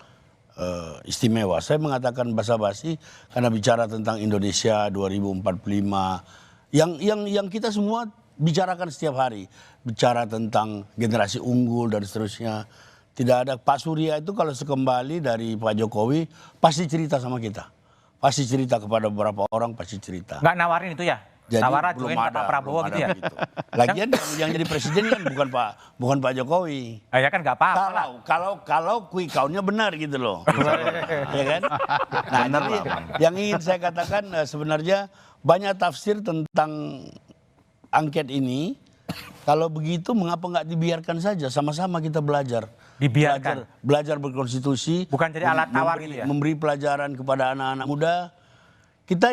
Speaker 13: istimewa. Saya mengatakan basa-basi karena bicara tentang Indonesia 2045 yang kita semua bicarakan setiap hari. Bicara tentang generasi unggul dan seterusnya. Tidak ada Pak Surya itu kalau sekembali dari Pak Jokowi pasti cerita sama kita. Pasti cerita kepada beberapa orang, pasti cerita.
Speaker 4: Nggak nawarin itu ya?
Speaker 13: Jadi
Speaker 4: tawaran join Pak Prabowo gitu ya?
Speaker 13: Gitu. Lagian yang jadi presiden kan bukan Pak Jokowi.
Speaker 4: Ya kan nggak apa-apa.
Speaker 13: Kalau quick count-nya benar gitu loh. Ya kan? Nah, jadi yang ingin saya katakan sebenarnya banyak tafsir tentang angket ini. Kalau begitu mengapa nggak dibiarkan saja? Sama-sama kita belajar.
Speaker 4: Dibiarkan.
Speaker 13: Belajar berkonstitusi.
Speaker 4: Bukan jadi alat tawar gitu ya?
Speaker 13: Memberi pelajaran kepada anak-anak muda. Kita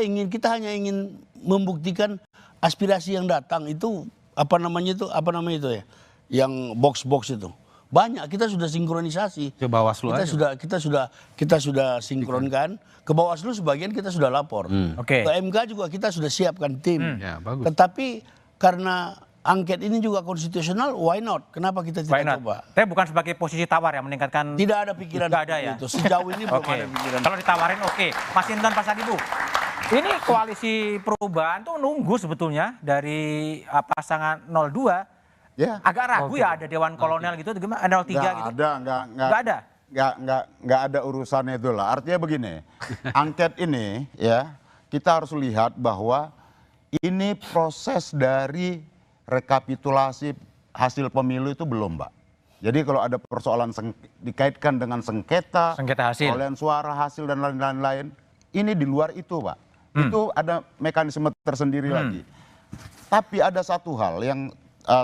Speaker 13: hanya ingin membuktikan aspirasi yang datang itu apa namanya itu ya, yang box itu banyak kita sudah sinkronisasi
Speaker 12: ke Bawaslu
Speaker 13: kita sudah sinkronkan ke Bawaslu, sebagian kita sudah lapor ke MK juga kita sudah siapkan tim tetapi karena angket ini juga konstitusional, why not? Kenapa kita tidak coba?
Speaker 4: Tapi bukan sebagai posisi tawar yang meningkatkan.
Speaker 13: Tidak ada pikiran
Speaker 4: itu.
Speaker 13: Sejauh ini belum ada pikiran.
Speaker 4: Kalau ditawarin Mas Inton, Pak Sadibu. Ini koalisi perubahan tuh nunggu sebetulnya dari pasangan 02.
Speaker 17: Ya.
Speaker 4: Agak ragu ya ada Dewan Kolonel gitu, gimana? 03 gitu.
Speaker 17: Nggak ada urusannya itu lah. Artinya begini, angket ini ya kita harus lihat bahwa ini proses dari rekapitulasi hasil pemilu itu belum, Mbak. Jadi kalau ada persoalan dikaitkan dengan sengketa
Speaker 4: hasil,
Speaker 17: perolehan suara hasil dan lain-lain, ini di luar itu, Pak. Itu ada mekanisme tersendiri lagi. Tapi ada satu hal yang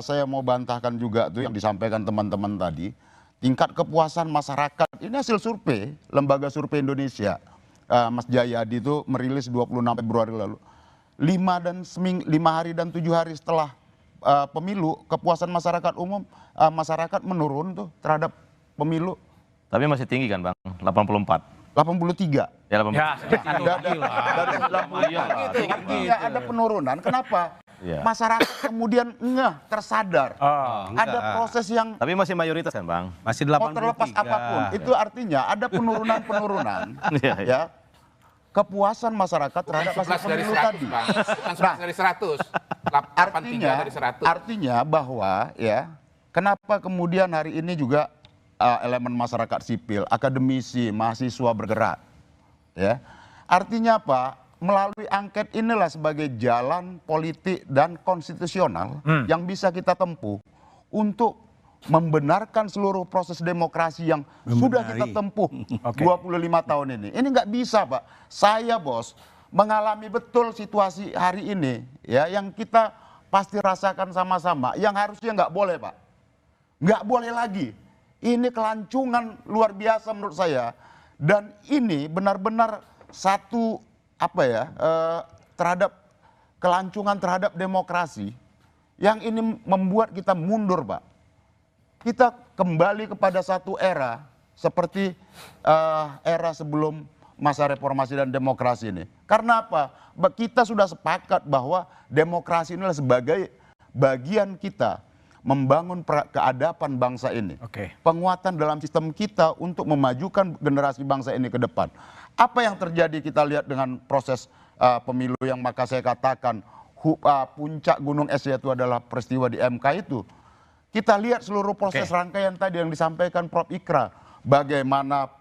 Speaker 17: saya mau bantahkan juga tuh yang disampaikan teman-teman tadi, tingkat kepuasan masyarakat. Ini hasil survei, Lembaga Survei Indonesia. Mas Jayadi itu merilis 26 Februari lalu. 5 hari dan 7 hari setelah pemilu, kepuasan masyarakat umum, masyarakat menurun tuh terhadap pemilu.
Speaker 10: Tapi masih tinggi kan Bang, 84.
Speaker 17: 83.
Speaker 10: Ya, 83.
Speaker 17: Dari 90. Ada penurunan. Kenapa? masyarakat kemudian tersadar. Ada proses yang
Speaker 10: tapi masih mayoritas kan Bang?
Speaker 12: Masih
Speaker 17: mau terlepas apapun. Itu artinya ada penurunan ya kepuasan masyarakat terhadap hasil pemilu tadi.
Speaker 15: Nah, dari 100.
Speaker 17: Artinya bahwa ya kenapa kemudian hari ini juga elemen masyarakat sipil, akademisi, mahasiswa bergerak. Ya. Artinya apa? Melalui angket inilah sebagai jalan politik dan konstitusional yang bisa kita tempuh untuk membenarkan seluruh proses demokrasi yang sudah kita tempuh 25 tahun ini. Ini nggak bisa, Pak. Saya, Bos, mengalami betul situasi hari ini ya yang kita pasti rasakan sama-sama, yang harusnya nggak boleh, Pak. Nggak boleh lagi. Ini kelancangan luar biasa menurut saya, dan ini benar-benar satu terhadap kelancangan terhadap demokrasi yang ini membuat kita mundur, Pak. Kita kembali kepada satu era seperti era sebelum masa reformasi dan demokrasi ini. Karena apa? Kita sudah sepakat bahwa demokrasi inilah sebagai bagian kita membangun keadapan bangsa ini. Penguatan dalam sistem kita untuk memajukan generasi bangsa ini ke depan. Apa yang terjadi kita lihat dengan proses pemilu yang maka saya katakan puncak gunung es itu adalah peristiwa di MK itu. Kita lihat seluruh proses rangkaian tadi yang disampaikan Prof. Ikra. Bagaimana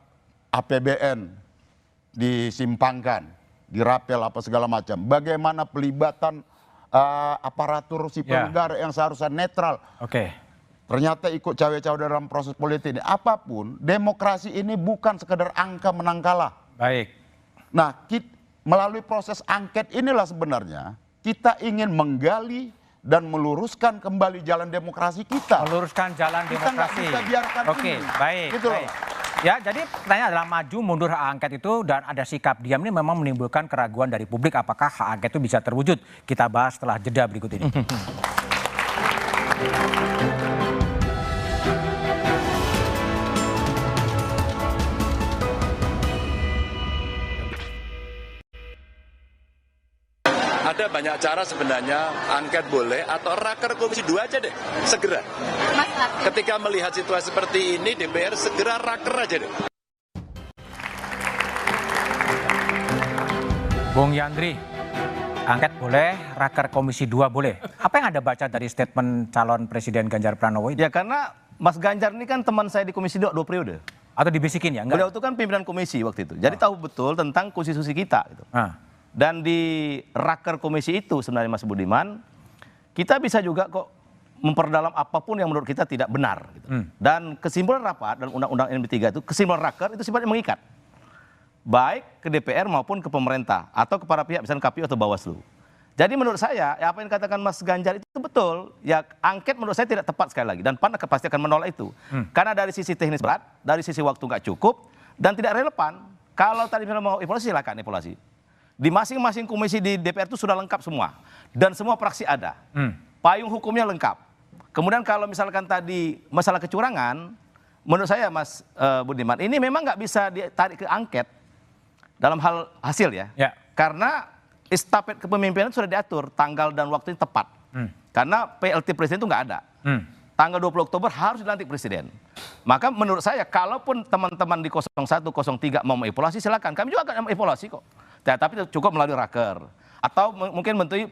Speaker 17: APBN disimpangkan, dirapel apa segala macam. Bagaimana pelibatan aparatur sipil negara yang seharusnya netral. Ternyata ikut cawe-cawe dalam proses politik ini. Apapun, demokrasi ini bukan sekedar angka menang kalah. Nah, melalui proses angket inilah sebenarnya kita ingin menggali dan meluruskan kembali jalan demokrasi kita.
Speaker 4: Meluruskan jalan demokrasi.
Speaker 17: Kita biarkan ini.
Speaker 4: Baik.
Speaker 17: Gitu loh.
Speaker 4: Ya, jadi pertanyaan adalah maju mundur hak angket itu dan ada sikap diam ini memang menimbulkan keraguan dari publik apakah hak angket itu bisa terwujud. Kita bahas setelah jeda berikut ini.
Speaker 18: Ada banyak cara sebenarnya, angket boleh atau raker komisi 2 aja deh, segera. Ketika melihat situasi seperti ini, DPR segera raker aja deh.
Speaker 4: Bung Yandri, angket boleh, raker komisi 2 boleh. Apa yang Anda baca dari statement calon Presiden Ganjar Pranowo ini?
Speaker 10: Ya karena Mas Ganjar ini kan teman saya di komisi 2 periode.
Speaker 4: Atau dibisikin ya?
Speaker 10: Beliau itu kan pimpinan komisi waktu itu, jadi tahu betul tentang konstitusi kita. Gitu. Dan di raker komisi itu sebenarnya Mas Budiman, kita bisa juga kok memperdalam apapun yang menurut kita tidak benar. Gitu. Dan kesimpulan rapat dalam Undang-Undang MP3 itu, kesimpulan raker itu sifatnya mengikat. Baik ke DPR maupun ke pemerintah atau kepada pihak misalnya KPU atau Bawaslu. Jadi menurut saya, ya apa yang dikatakan Mas Ganjar itu betul. Ya angket menurut saya tidak tepat sekali lagi. Dan PAN pasti akan menolak itu. Karena dari sisi teknis berat, dari sisi waktu nggak cukup, dan tidak relevan. Kalau tadi misalnya mau evaluasi, silakan evaluasi. Di masing-masing komisi di DPR itu sudah lengkap semua. Dan semua praksi ada. Payung hukumnya lengkap. Kemudian kalau misalkan tadi masalah kecurangan, menurut saya Mas Budiman, ini memang nggak bisa ditarik ke angket dalam hal hasil ya. Karena estafet kepemimpinan sudah diatur, tanggal dan waktunya tepat. Karena PLT Presiden itu nggak ada. Tanggal 20 Oktober harus dilantik Presiden. Maka menurut saya, kalaupun teman-teman di 01, 03 mau evaluasi, silakan. Kami juga akan evaluasi kok. Ya, tapi cukup melalui raker atau mungkin bentuk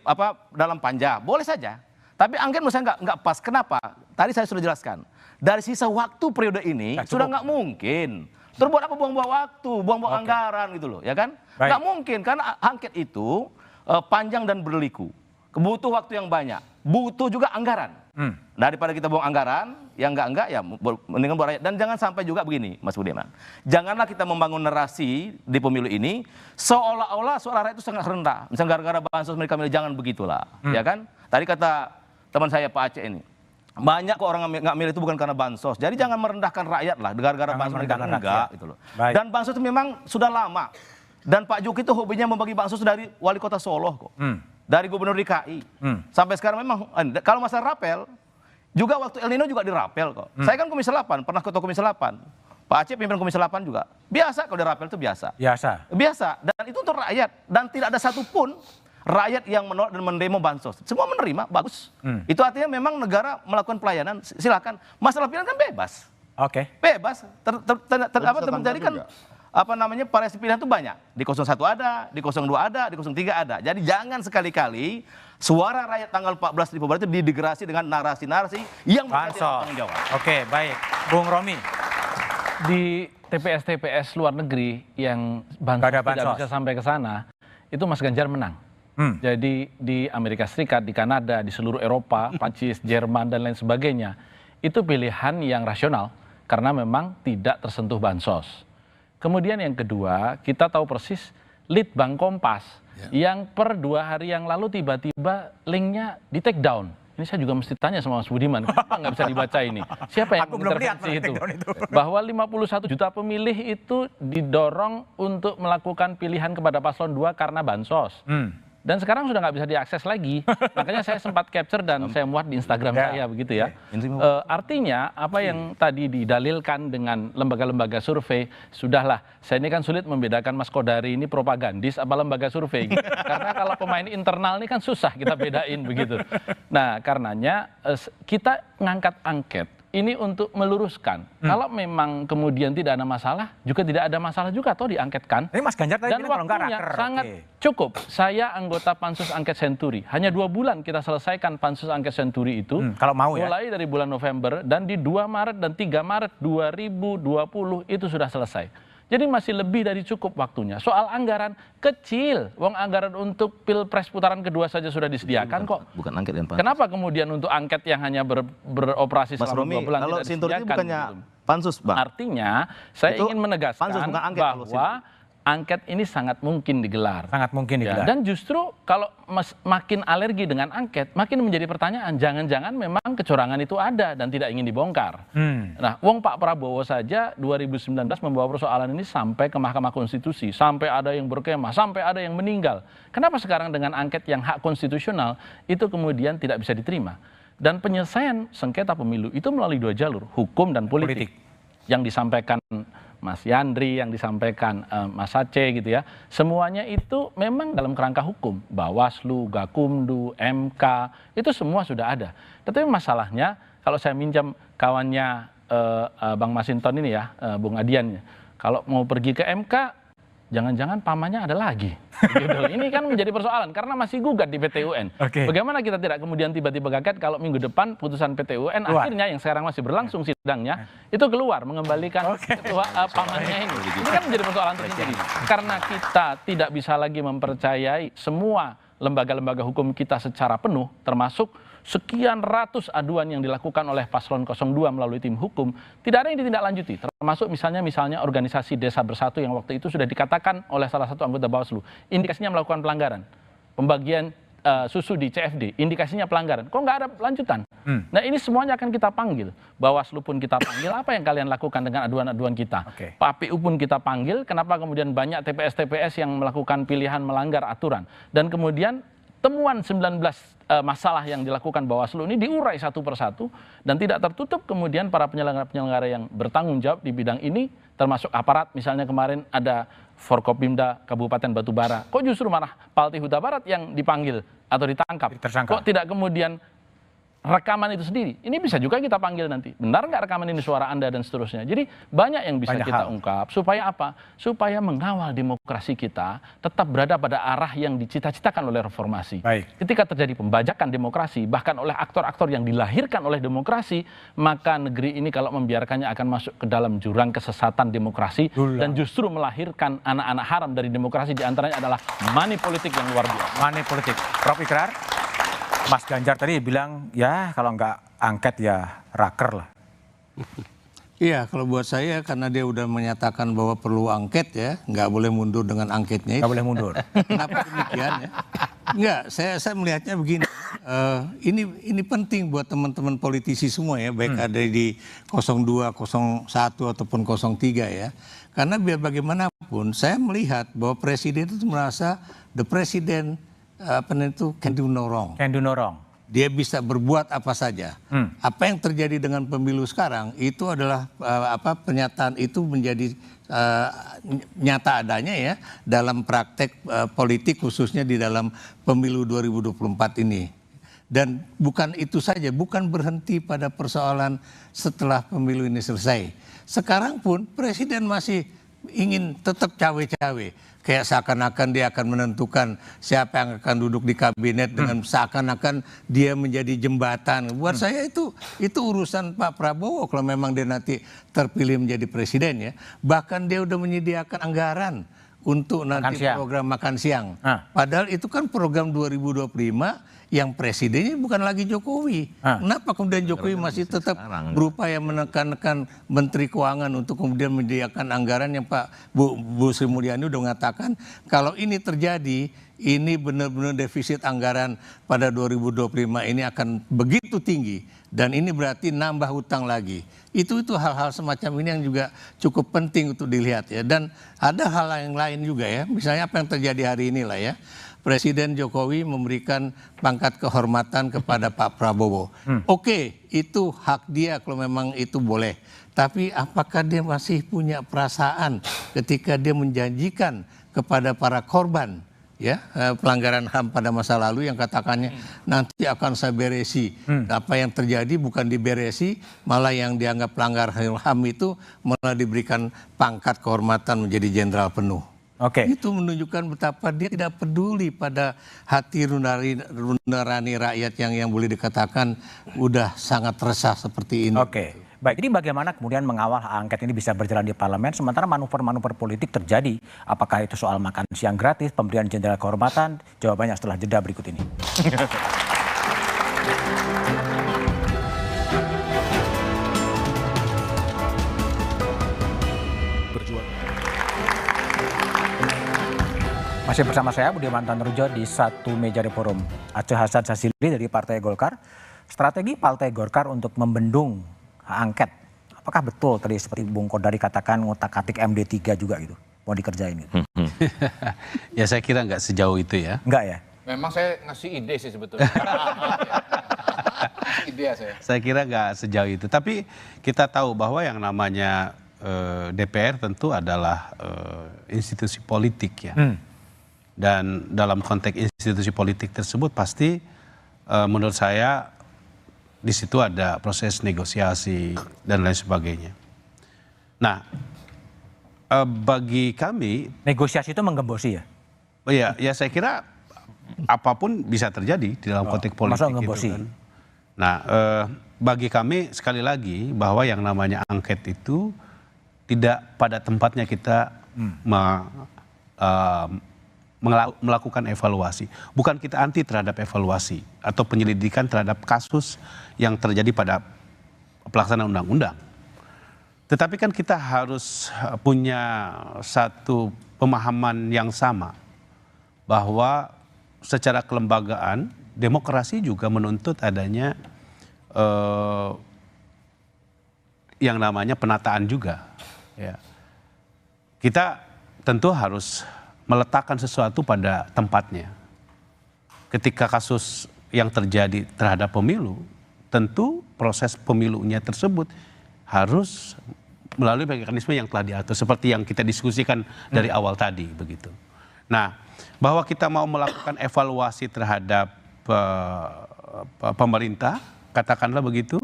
Speaker 10: dalam panja, boleh saja. Tapi angket menurut saya nggak pas. Kenapa? Tadi saya sudah jelaskan. Dari sisa waktu periode ini sudah nggak mungkin. Terus buat apa buang-buang waktu, buang-buang anggaran gitu loh, ya kan? Nggak mungkin karena angket itu panjang dan berliku, butuh waktu yang banyak, butuh juga anggaran. Daripada kita buang anggaran, yang enggak ya mendingan buat rakyat. Dan jangan sampai juga begini, Mas Budiman. Janganlah kita membangun narasi di pemilu ini seolah-olah suara rakyat itu sangat rendah. Misalnya gara-gara bansos mereka milih, jangan begitulah, ya kan? Tadi kata teman saya Pak Aceh ini, banyak kok orang nggak milih itu bukan karena bansos. Jadi jangan merendahkan rakyat lah, gara-gara bansos mereka enggak gitu loh. Dan bansos itu memang sudah lama. Dan Pak Juki itu hobinya membagi bansos dari wali kota Solo kok. Dari gubernur DKI. Sampai sekarang memang, kalau masalah rapel, juga waktu El Nino juga dirapel kok. Saya kan Komisi 8, pernah ketua Komisi 8. Pak Aceh pimpinan Komisi 8 juga. Biasa kalau dirapel itu biasa. Biasa. Dan itu untuk rakyat. Dan tidak ada satupun rakyat yang menolak dan mendemo bansos. Semua menerima, bagus. Itu artinya memang negara melakukan pelayanan, silakan. Masalah pilihan kan bebas.
Speaker 4: Oke.
Speaker 10: Bebas. Terjadi kan variasi pilihan itu banyak. Di 01 ada, di 02 ada, di 03 ada. Jadi jangan sekali-kali suara rakyat tanggal 14 di Februari itu didegrasi dengan narasi-narasi yang menjadi tanggung jawab.
Speaker 4: Oke, baik. Bung Romi.
Speaker 11: Di TPS-TPS luar negeri yang bansos tidak bisa sampai ke sana, itu Mas Ganjar menang. Jadi di Amerika Serikat, di Kanada, di seluruh Eropa, Prancis, Jerman, dan lain sebagainya, itu pilihan yang rasional karena memang tidak tersentuh bansos. Kemudian yang kedua, kita tahu persis Litbang Kompas yang per 2 hari yang lalu tiba-tiba linknya di take down. Ini saya juga mesti tanya sama Mas Budiman, kenapa nggak bisa dibaca ini? Siapa yang mengintervensi itu? Bahwa 51 juta pemilih itu didorong untuk melakukan pilihan kepada paslon 2 karena bansos. Dan sekarang sudah nggak bisa diakses lagi. Makanya saya sempat capture dan saya muat di Instagram saya begitu ya. Artinya apa yang tadi didalilkan dengan lembaga-lembaga survei, sudahlah. Saya ini kan sulit membedakan Mas Kodari ini propagandis apa lembaga survei. Gitu. Karena kalau pemain internal ini kan susah kita bedain begitu. Nah karenanya kita ngangkat angket. Ini untuk meluruskan. Kalau memang kemudian tidak ada masalah, juga tidak ada masalah juga atau diangketkan.
Speaker 4: Ini Mas Ganjar tadi
Speaker 11: dan
Speaker 4: bilang
Speaker 11: waktunya sangat cukup. Saya anggota Pansus Angket Senturi. Hanya 2 bulan kita selesaikan Pansus Angket Senturi itu.
Speaker 4: Kalau mau ya.
Speaker 11: Mulai dari bulan November dan di 2 Maret dan 3 Maret 2020 itu sudah selesai. Jadi masih lebih dari cukup waktunya. Soal anggaran kecil. Wong anggaran untuk Pilpres putaran kedua saja sudah disediakan kok.
Speaker 10: Bukan angket dan pansus.
Speaker 11: Kenapa kemudian untuk angket yang hanya beroperasi
Speaker 10: Mas
Speaker 11: selama
Speaker 10: Romi,
Speaker 11: 2 bulan
Speaker 10: kalau
Speaker 11: tidak
Speaker 10: Sintur itu
Speaker 11: disediakan?
Speaker 10: bukannya pansus, Bang?
Speaker 11: Artinya saya
Speaker 10: Itu
Speaker 11: ingin menegaskan
Speaker 10: pansus, bukan angket,
Speaker 11: bahwa angket ini sangat mungkin digelar.
Speaker 4: Sangat mungkin digelar.
Speaker 11: Dan justru kalau makin alergi dengan angket, makin menjadi pertanyaan, jangan-jangan memang kecurangan itu ada dan tidak ingin dibongkar. Nah, wong Pak Prabowo saja 2019 membawa persoalan ini sampai ke Mahkamah Konstitusi, sampai ada yang berkemah, sampai ada yang meninggal. Kenapa sekarang dengan angket yang hak konstitusional itu kemudian tidak bisa diterima? Dan penyelesaian sengketa pemilu itu melalui 2 jalur, hukum dan politik. Yang disampaikan Mas Yandri, yang disampaikan Mas Aceh gitu ya, semuanya itu memang dalam kerangka hukum. Bawaslu, Gakumdu, MK, itu semua sudah ada. Tetapi masalahnya, kalau saya minjam kawannya Bang Masinton ini ya, Bung Adian, kalau mau pergi ke MK, jangan-jangan pamannya ada lagi. Gitu. Ini kan menjadi persoalan karena masih gugat di PT UN. Bagaimana kita tidak kemudian tiba-tiba kaget kalau minggu depan putusan PT UN akhirnya yang sekarang masih berlangsung sidangnya itu keluar mengembalikan ketua pamannya ini. Ini kan menjadi persoalan tersendiri. Karena kita tidak bisa lagi mempercayai semua lembaga-lembaga hukum kita secara penuh, termasuk sekian ratus aduan yang dilakukan oleh paslon 02 melalui tim hukum, tidak ada yang ditindaklanjuti. Termasuk misalnya organisasi Desa Bersatu yang waktu itu sudah dikatakan oleh salah satu anggota Bawaslu, indikasinya melakukan pelanggaran. Pembagian susu di CFD, indikasinya pelanggaran. Kok nggak ada lanjutan? Nah ini semuanya akan kita panggil. Bawaslu pun kita panggil, apa yang kalian lakukan dengan aduan-aduan kita? PAPU pun kita panggil, kenapa kemudian banyak TPS-TPS yang melakukan pilihan melanggar aturan? Dan kemudian temuan 19 masalah yang dilakukan Bawaslu ini diurai satu persatu dan tidak tertutup kemudian para penyelenggara-penyelenggara yang bertanggung jawab di bidang ini, termasuk aparat. Misalnya kemarin ada Forkopimda Kabupaten Batubara, kok justru malah Palti Huta Barat yang dipanggil atau ditangkap? Kok tidak kemudian rekaman itu sendiri? Ini bisa juga kita panggil nanti. Benar nggak rekaman ini suara Anda dan seterusnya? Jadi banyak yang bisa kita ungkap. Supaya apa? Supaya mengawal demokrasi kita tetap berada pada arah yang dicita-citakan oleh reformasi. Ketika terjadi pembajakan demokrasi, bahkan oleh aktor-aktor yang dilahirkan oleh demokrasi, maka negeri ini kalau membiarkannya akan masuk ke dalam jurang kesesatan demokrasi dan justru melahirkan anak-anak haram dari demokrasi, diantaranya adalah money politik yang luar biasa.
Speaker 4: Money politik. Prof Ikrar? Mas Ganjar tadi bilang, ya kalau nggak angket ya raker lah.
Speaker 14: Iya, kalau buat saya karena dia udah menyatakan bahwa perlu angket ya, nggak boleh mundur dengan angketnya.
Speaker 4: Nggak boleh mundur.
Speaker 14: Kenapa demikian ya? Enggak, saya melihatnya begini. Ini penting buat teman-teman politisi semua ya, baik ada di 02, 01 ataupun 03 ya. Karena biar bagaimanapun, saya melihat bahwa presiden itu merasa the president can do no wrong.
Speaker 4: Can do no wrong.
Speaker 14: dia bisa berbuat apa saja. Apa yang terjadi dengan pemilu sekarang itu adalah pernyataan itu menjadi nyata adanya ya dalam praktek politik khususnya di dalam pemilu 2024 ini. Dan bukan itu saja, bukan berhenti pada persoalan setelah pemilu ini selesai. Sekarang pun presiden masih ingin tetap cawe-cawe. Kayak seakan-akan dia akan menentukan siapa yang akan duduk di kabinet dengan seakan-akan dia menjadi jembatan. Buat saya itu urusan Pak Prabowo kalau memang dia nanti terpilih menjadi presiden ya. Bahkan dia udah menyediakan anggaran untuk nanti program makan siang. Padahal itu kan program 2025 yang presidennya bukan lagi Jokowi. Kenapa kemudian Jokowi masih tetap berupaya menekan-nekan Menteri Keuangan untuk kemudian menyediakan anggaran yang Bu Sri Mulyani udah mengatakan kalau ini terjadi, ini benar-benar defisit anggaran pada 2025 ini akan begitu tinggi dan ini berarti nambah hutang lagi. Itu hal-hal semacam ini yang juga cukup penting untuk dilihat ya. Dan ada hal yang lain juga ya. Misalnya apa yang terjadi hari ini lah ya. Presiden Jokowi memberikan pangkat kehormatan kepada Pak Prabowo. Oke, itu hak dia kalau memang itu boleh. Tapi apakah dia masih punya perasaan ketika dia menjanjikan kepada para korban ya pelanggaran HAM pada masa lalu yang katakannya nanti akan saya beresi. Apa yang terjadi bukan diberesi, malah yang dianggap pelanggar HAM itu malah diberikan pangkat kehormatan menjadi jenderal penuh. Itu menunjukkan betapa dia tidak peduli pada hati nurani rakyat yang boleh dikatakan udah sangat resah seperti ini.
Speaker 4: Baik, ini bagaimana kemudian mengawal hak angket ini bisa berjalan di parlemen sementara manuver-manuver politik terjadi. Apakah itu soal makan siang gratis, pemberian jenderal kehormatan? Jawabannya setelah jeda berikut ini. Masih bersama saya Budiman Tanrujo di satu meja di forum. Aceh Hasan Sazili dari Partai Golkar. Strategi Partai Golkar untuk membendung hak angket. Apakah betul tadi seperti Bung Kodari katakan ngotak-atik MD3 juga gitu? Mau dikerjain gitu?
Speaker 12: Ya saya kira nggak sejauh itu ya.
Speaker 4: Enggak ya?
Speaker 15: Memang saya ngasih ide sih sebetulnya. Ide saya.
Speaker 12: Saya kira nggak sejauh itu. Tapi kita tahu bahwa yang namanya DPR tentu adalah institusi politik ya. Dan dalam konteks institusi politik tersebut pasti menurut saya di situ ada proses negosiasi dan lain sebagainya. Nah, bagi kami
Speaker 4: negosiasi itu menggembosi ya?
Speaker 12: Ya saya kira apapun bisa terjadi di dalam konteks politik itu kan. Nah, bagi kami sekali lagi bahwa yang namanya angket itu tidak pada tempatnya kita melakukan evaluasi. Bukan kita anti terhadap evaluasi atau penyelidikan terhadap kasus yang terjadi pada pelaksanaan undang-undang. Tetapi kan kita harus punya satu pemahaman yang sama bahwa secara kelembagaan demokrasi juga menuntut adanya yang namanya penataan juga. Ya. Kita tentu harus meletakkan sesuatu pada tempatnya. Ketika kasus yang terjadi terhadap pemilu, tentu proses pemilunya tersebut harus melalui mekanisme yang telah diatur seperti yang kita diskusikan dari awal tadi begitu. Nah, bahwa kita mau melakukan evaluasi terhadap pemerintah, katakanlah begitu,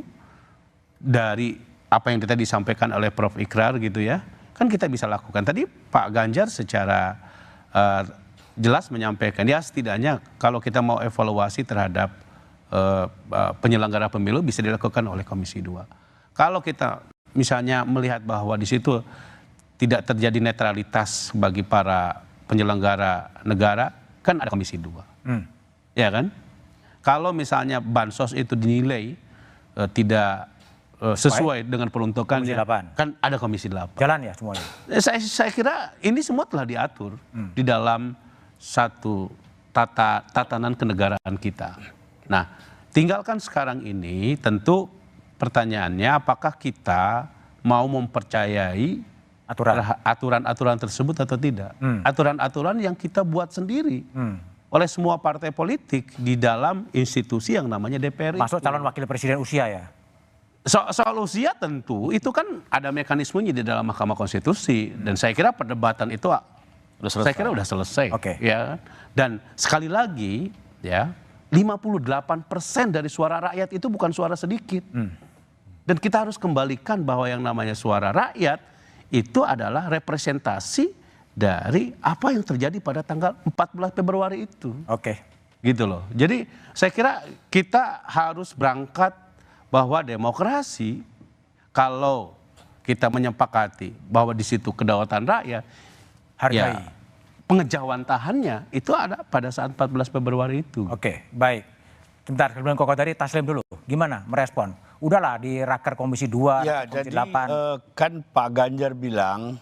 Speaker 12: dari apa yang tadi disampaikan oleh Prof. Ikrar gitu ya, kan kita bisa lakukan. Tadi Pak Ganjar secara jelas menyampaikan ya setidaknya kalau kita mau evaluasi terhadap penyelenggara pemilu bisa dilakukan oleh Komisi 2. Kalau kita misalnya melihat bahwa di situ tidak terjadi netralitas bagi para penyelenggara negara, kan ada Komisi 2. Ya kan? Kalau misalnya bansos itu dinilai tidak sesuai dengan peruntukannya, kan ada Komisi 8.
Speaker 4: Jalan ya semuanya?
Speaker 12: Saya kira ini semua telah diatur di dalam satu tatanan kenegaraan kita. Nah, tinggalkan sekarang ini tentu pertanyaannya apakah kita mau mempercayai aturan-aturan tersebut atau tidak. Aturan-aturan yang kita buat sendiri oleh semua partai politik di dalam institusi yang namanya DPR.
Speaker 4: Masuk calon wakil presiden usia ya?
Speaker 12: Soal usia tentu itu kan ada mekanismenya di dalam Mahkamah Konstitusi dan saya kira perdebatan itu saya kira udah selesai. Ya. Dan sekali lagi ya 58% dari suara rakyat itu bukan suara sedikit. Dan kita harus kembalikan bahwa yang namanya suara rakyat itu adalah representasi dari apa yang terjadi pada tanggal 14 Februari itu. Gitu loh. Jadi saya kira kita harus berangkat bahwa demokrasi kalau kita menyepakati bahwa di situ kedaulatan rakyat, ya, pengejawantahannya itu ada pada saat 14 Februari itu.
Speaker 4: Baik. Sebentar, kemudian Koko dari Taslim dulu. Gimana merespon? Udahlah di Raker Komisi 2,
Speaker 13: ya,
Speaker 4: Komisi
Speaker 13: jadi
Speaker 4: 8.
Speaker 13: Kan Pak Ganjar bilang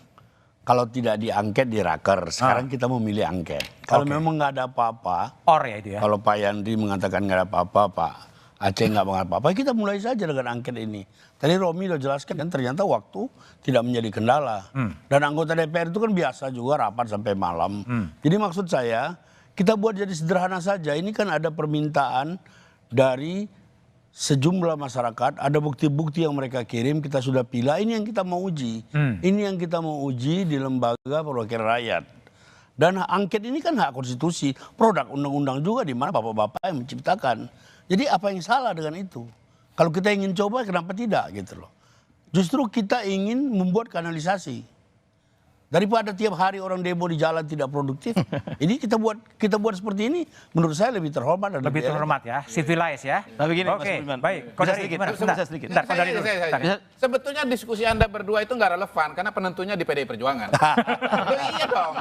Speaker 13: kalau tidak diangket di Raker, sekarang kita memilih angket. Kalau memang nggak ada apa-apa,
Speaker 4: ya itu ya.
Speaker 13: Kalau Pak Yandri mengatakan nggak ada apa-apa, Pak Aceh nggak mau apa-apa, kita mulai saja dengan angket ini. Tadi Romi udah jelaskan dan ternyata waktu tidak menjadi kendala. Dan anggota DPR itu kan biasa juga rapat sampai malam. Jadi maksud saya kita buat jadi sederhana saja. Ini kan ada permintaan dari sejumlah masyarakat, ada bukti-bukti yang mereka kirim, kita sudah pilih, ini yang kita mau uji. Ini yang kita mau uji di lembaga perwakilan rakyat. Dan hak angket ini kan hak konstitusi, produk undang-undang juga di mana bapak-bapak yang menciptakan. Jadi apa yang salah dengan itu? Kalau kita ingin coba, kenapa tidak gitu loh. Justru kita ingin membuat kanalisasi. Daripada tiap hari orang demo di jalan tidak produktif, ini kita buat seperti ini, menurut saya lebih terhormat dan
Speaker 4: lebih terhormat ya, civilized ya.
Speaker 10: Tapi gini,
Speaker 4: Mas Budiman. Baik, Kau dari gimana?
Speaker 15: Sebetulnya diskusi Anda berdua itu nggak relevan karena penentunya di PDI Perjuangan. Iya dong.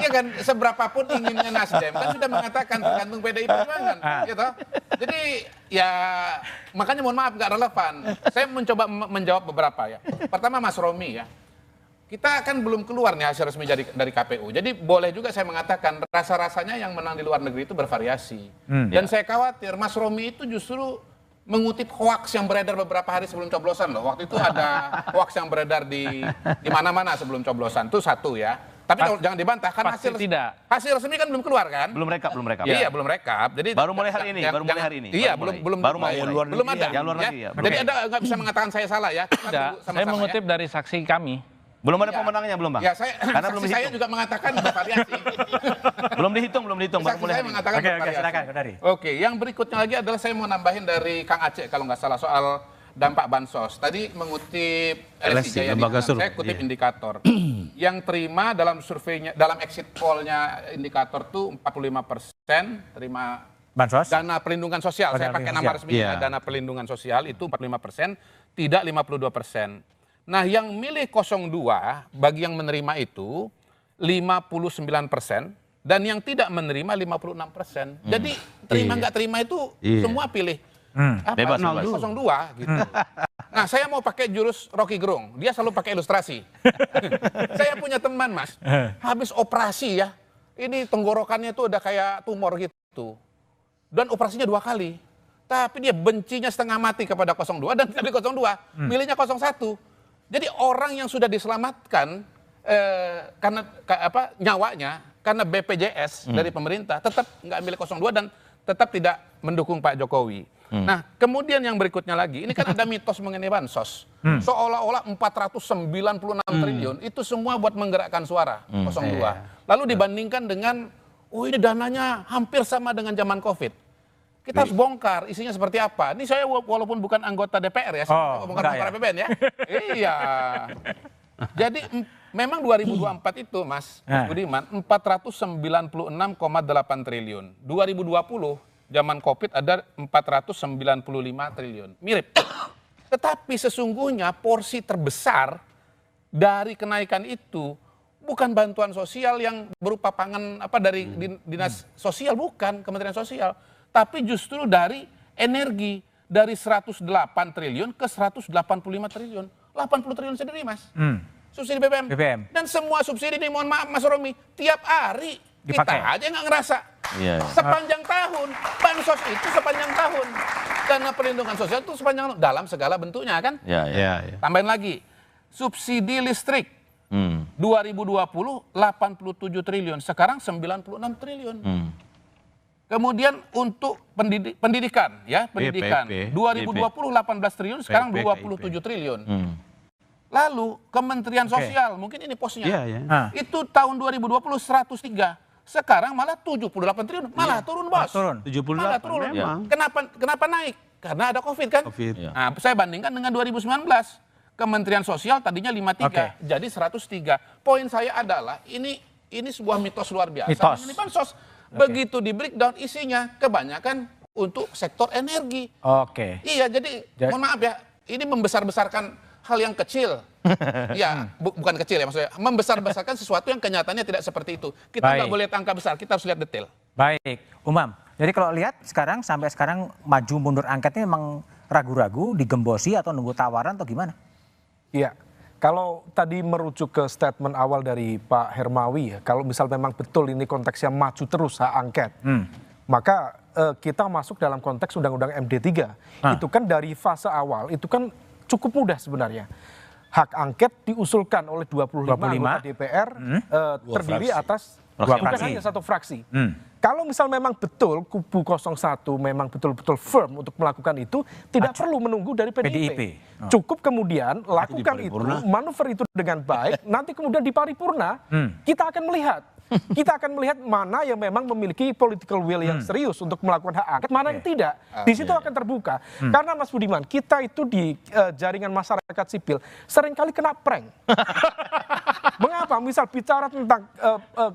Speaker 15: Iya kan, seberapapun inginnya Nasdem kan sudah mengatakan tergantung PDI Perjuangan, gitu. Jadi ya makanya mohon maaf nggak relevan. Saya mencoba menjawab beberapa ya. Pertama Mas Romi ya. Kita kan belum keluar nih hasil resmi dari KPU. Jadi boleh juga saya mengatakan rasa-rasanya yang menang di luar negeri itu bervariasi. Dan saya khawatir Mas Romi itu justru mengutip hoaks yang beredar beberapa hari sebelum coblosan loh. Waktu itu ada hoaks yang beredar di mana-mana sebelum coblosan. Itu satu ya. Tapi jangan dibantah kan hasil resmi kan belum keluar kan?
Speaker 10: Belum rekap.
Speaker 15: Iya, belum rekap. Jadi
Speaker 10: baru mulai hari ini,
Speaker 15: Iya, belum ada. Jadi Anda nggak bisa mengatakan saya salah ya.
Speaker 11: Saya mengutip dari saksi kami.
Speaker 10: Belum ada pemenangnya belum Bang?
Speaker 15: Ya, karena belum saya juga mengatakan bervariasi.
Speaker 10: belum dihitung.
Speaker 15: Saksi saya mengatakan bervariasi. Oke, yang berikutnya lagi adalah saya mau nambahin dari Kang Aceh kalau nggak salah soal dampak bansos. Tadi mengutip LSI Jayadi, saya kutip indikator. Yang terima dalam surveinya, dalam exit poll-nya indikator tuh 45% terima
Speaker 4: bansos,
Speaker 15: dana perlindungan sosial. Saya pakai nama resminya, dana perlindungan sosial itu 45%, tidak 52%. Nah yang milih 02 bagi yang menerima itu 59% dan yang tidak menerima 56%. Jadi terima nggak terima itu semua pilih
Speaker 10: bebas
Speaker 15: 02 gitu. Nah saya mau pakai jurus Rocky Gerung, dia selalu pakai ilustrasi. Saya punya teman Mas, habis operasi ya, ini tenggorokannya tuh udah kayak tumor gitu. Dan operasinya 2 kali. Tapi dia bencinya setengah mati kepada 02 dan dari 02 milihnya 01. Jadi orang yang sudah diselamatkan karena nyawanya karena BPJS dari pemerintah tetap nggak milih 02 dan tetap tidak mendukung Pak Jokowi. Nah kemudian yang berikutnya lagi ini kan ada mitos mengenai bansos. Seolah-olah 496 triliun itu semua buat menggerakkan suara 02. Lalu dibandingkan dengan ini dananya hampir sama dengan zaman COVID. Kita harus bongkar isinya seperti apa. Ini saya walaupun bukan anggota DPR ya, saya bongkar APBN ya. Iya. Jadi memang 2024 itu Mas Budiman 496,8 triliun. 2020 zaman Covid ada 495 triliun. Mirip. Tetapi sesungguhnya porsi terbesar dari kenaikan itu bukan bantuan sosial yang berupa pangan dari dinas sosial, bukan Kementerian Sosial. Tapi justru dari energi, dari 108 triliun ke 185 triliun. 80 triliun sendiri Mas. Subsidi BBM. Dan semua subsidi ini mohon maaf Mas Romi, tiap hari dipakai. Kita aja nggak ngerasa. Sepanjang tahun, bansos itu sepanjang tahun. Dana perlindungan sosial itu sepanjang tahun, dalam segala bentuknya kan. Tambahin lagi, subsidi listrik. 2020 87 triliun, sekarang 96 triliun. Kemudian untuk pendidikan, ya pendidikan, 2020 18 triliun, sekarang 27 triliun. Lalu Kementerian Sosial, mungkin ini posnya, itu tahun 2020 103, sekarang malah 78 triliun, malah turun bos.
Speaker 12: Turun. 78
Speaker 15: malah turun.
Speaker 12: memang.
Speaker 15: Kenapa naik? Karena ada COVID kan. Nah, saya bandingkan dengan 2019. Kementerian Sosial tadinya 53, jadi 103. Poin saya adalah ini sebuah mitos luar biasa. Ini bansos. Begitu di breakdown isinya kebanyakan untuk sektor energi. Iya, jadi mohon maaf ya, ini membesar-besarkan hal yang kecil. Ya, bukan kecil ya maksudnya. Membesar-besarkan sesuatu yang kenyataannya tidak seperti itu. Kita nggak boleh lihat angka besar, kita harus lihat detail.
Speaker 4: Baik, Umam. Jadi kalau lihat sekarang sampai sekarang maju mundur angketnya memang ragu-ragu, digembosi atau nunggu tawaran atau gimana?
Speaker 16: Iya. Kalau tadi merujuk ke statement awal dari Pak Hermawi ya, kalau misal memang betul ini konteksnya maju terus hak angket, maka kita masuk dalam konteks Undang-Undang MD3. Itu kan dari fase awal, itu kan cukup mudah sebenarnya. Hak angket diusulkan oleh 25 anggota DPR, terdiri atas bukan hanya satu fraksi. Kalau misal memang betul kubu 01 memang betul-betul firm untuk melakukan itu, tidak perlu menunggu dari PDIP. Cukup kemudian lakukan itu, manuver itu dengan baik, nanti kemudian di paripurna kita akan melihat. Kita akan melihat mana yang memang memiliki political will yang serius untuk melakukan hak angket, mana yang tidak. Di situ akan terbuka. Karena Mas Budiman, kita itu di jaringan masyarakat sipil seringkali kena prank. Mengapa? Misal bicara tentang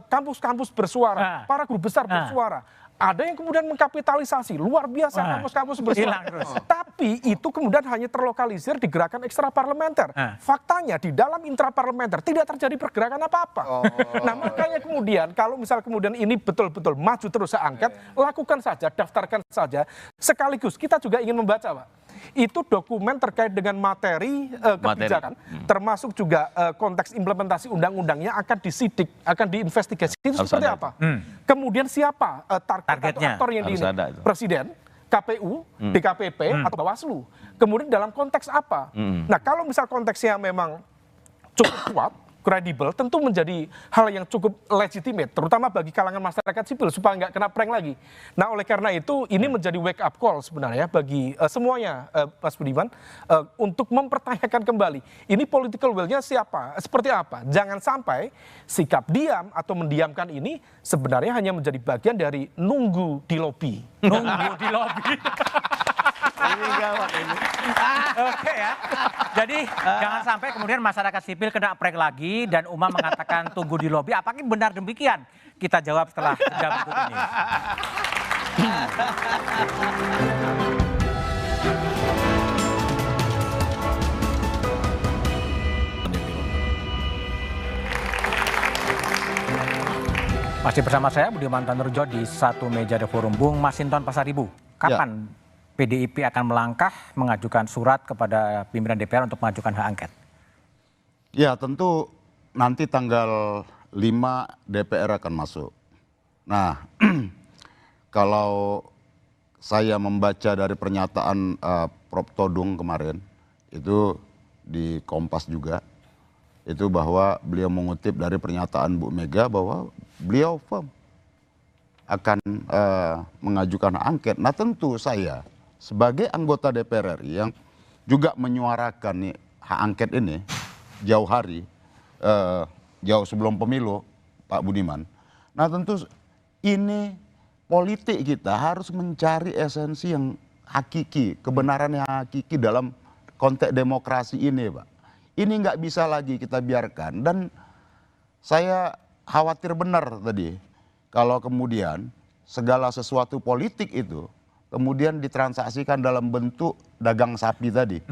Speaker 16: kampus-kampus bersuara, para guru besar bersuara. Ada yang kemudian mengkapitalisasi, luar biasa kampus-kampus bersuara. Tapi itu kemudian hanya terlokalisir di gerakan ekstra parlementer. Faktanya di dalam intraparlementer tidak terjadi pergerakan apa-apa. Nah makanya kemudian kalau misal kemudian ini betul-betul maju terus hak angket, lakukan saja, daftarkan saja. Sekaligus kita juga ingin membaca, Pak. Itu dokumen terkait dengan materi kebijakan, termasuk juga konteks implementasi undang-undangnya akan disidik, akan diinvestigasi. Itu seperti apa? Kemudian siapa targetnya, atau aktor yang di Presiden, KPU, DKPP, atau Bawaslu. Kemudian dalam konteks apa? Nah kalau misal konteksnya memang cukup kuat, kredibel, tentu menjadi hal yang cukup legitimate, terutama bagi kalangan masyarakat sipil supaya nggak kena prank lagi. Nah oleh karena itu ini menjadi wake up call sebenarnya bagi semuanya, Mas Budiman, untuk mempertanyakan kembali ini political will-nya siapa, seperti apa. Jangan sampai sikap diam atau mendiamkan ini sebenarnya hanya menjadi bagian dari nunggu di lobi.
Speaker 4: Nunggu di lobi. Ini gawat ini. Oke ya. Jadi jangan sampai kemudian masyarakat sipil kena prank lagi dan Umam mengatakan tunggu di lobi. Apakah benar demikian? Kita jawab setelah jeda berikut ini. Masih bersama saya Budiman Tanurjo di satu meja The Forum. Bung Masinton Pasaribu, kapan PDIP akan melangkah mengajukan surat kepada pimpinan DPR untuk mengajukan hak angket?
Speaker 17: Ya tentu nanti tanggal 5 DPR akan masuk. Nah kalau saya membaca dari pernyataan Prof. Todung kemarin, itu di Kompas juga, itu bahwa beliau mengutip dari pernyataan Bu Mega bahwa beliau firm akan mengajukan hak angket. Nah tentu saya sebagai anggota DPR RI yang juga menyuarakan nih, hak angket ini jauh hari, jauh sebelum pemilu, Pak Budiman. Nah tentu ini politik kita harus mencari esensi yang hakiki, kebenaran yang hakiki dalam konteks demokrasi ini, Pak. Ini nggak bisa lagi kita biarkan, dan saya khawatir benar tadi kalau kemudian segala sesuatu politik itu kemudian ditransaksikan dalam bentuk dagang sapi tadi.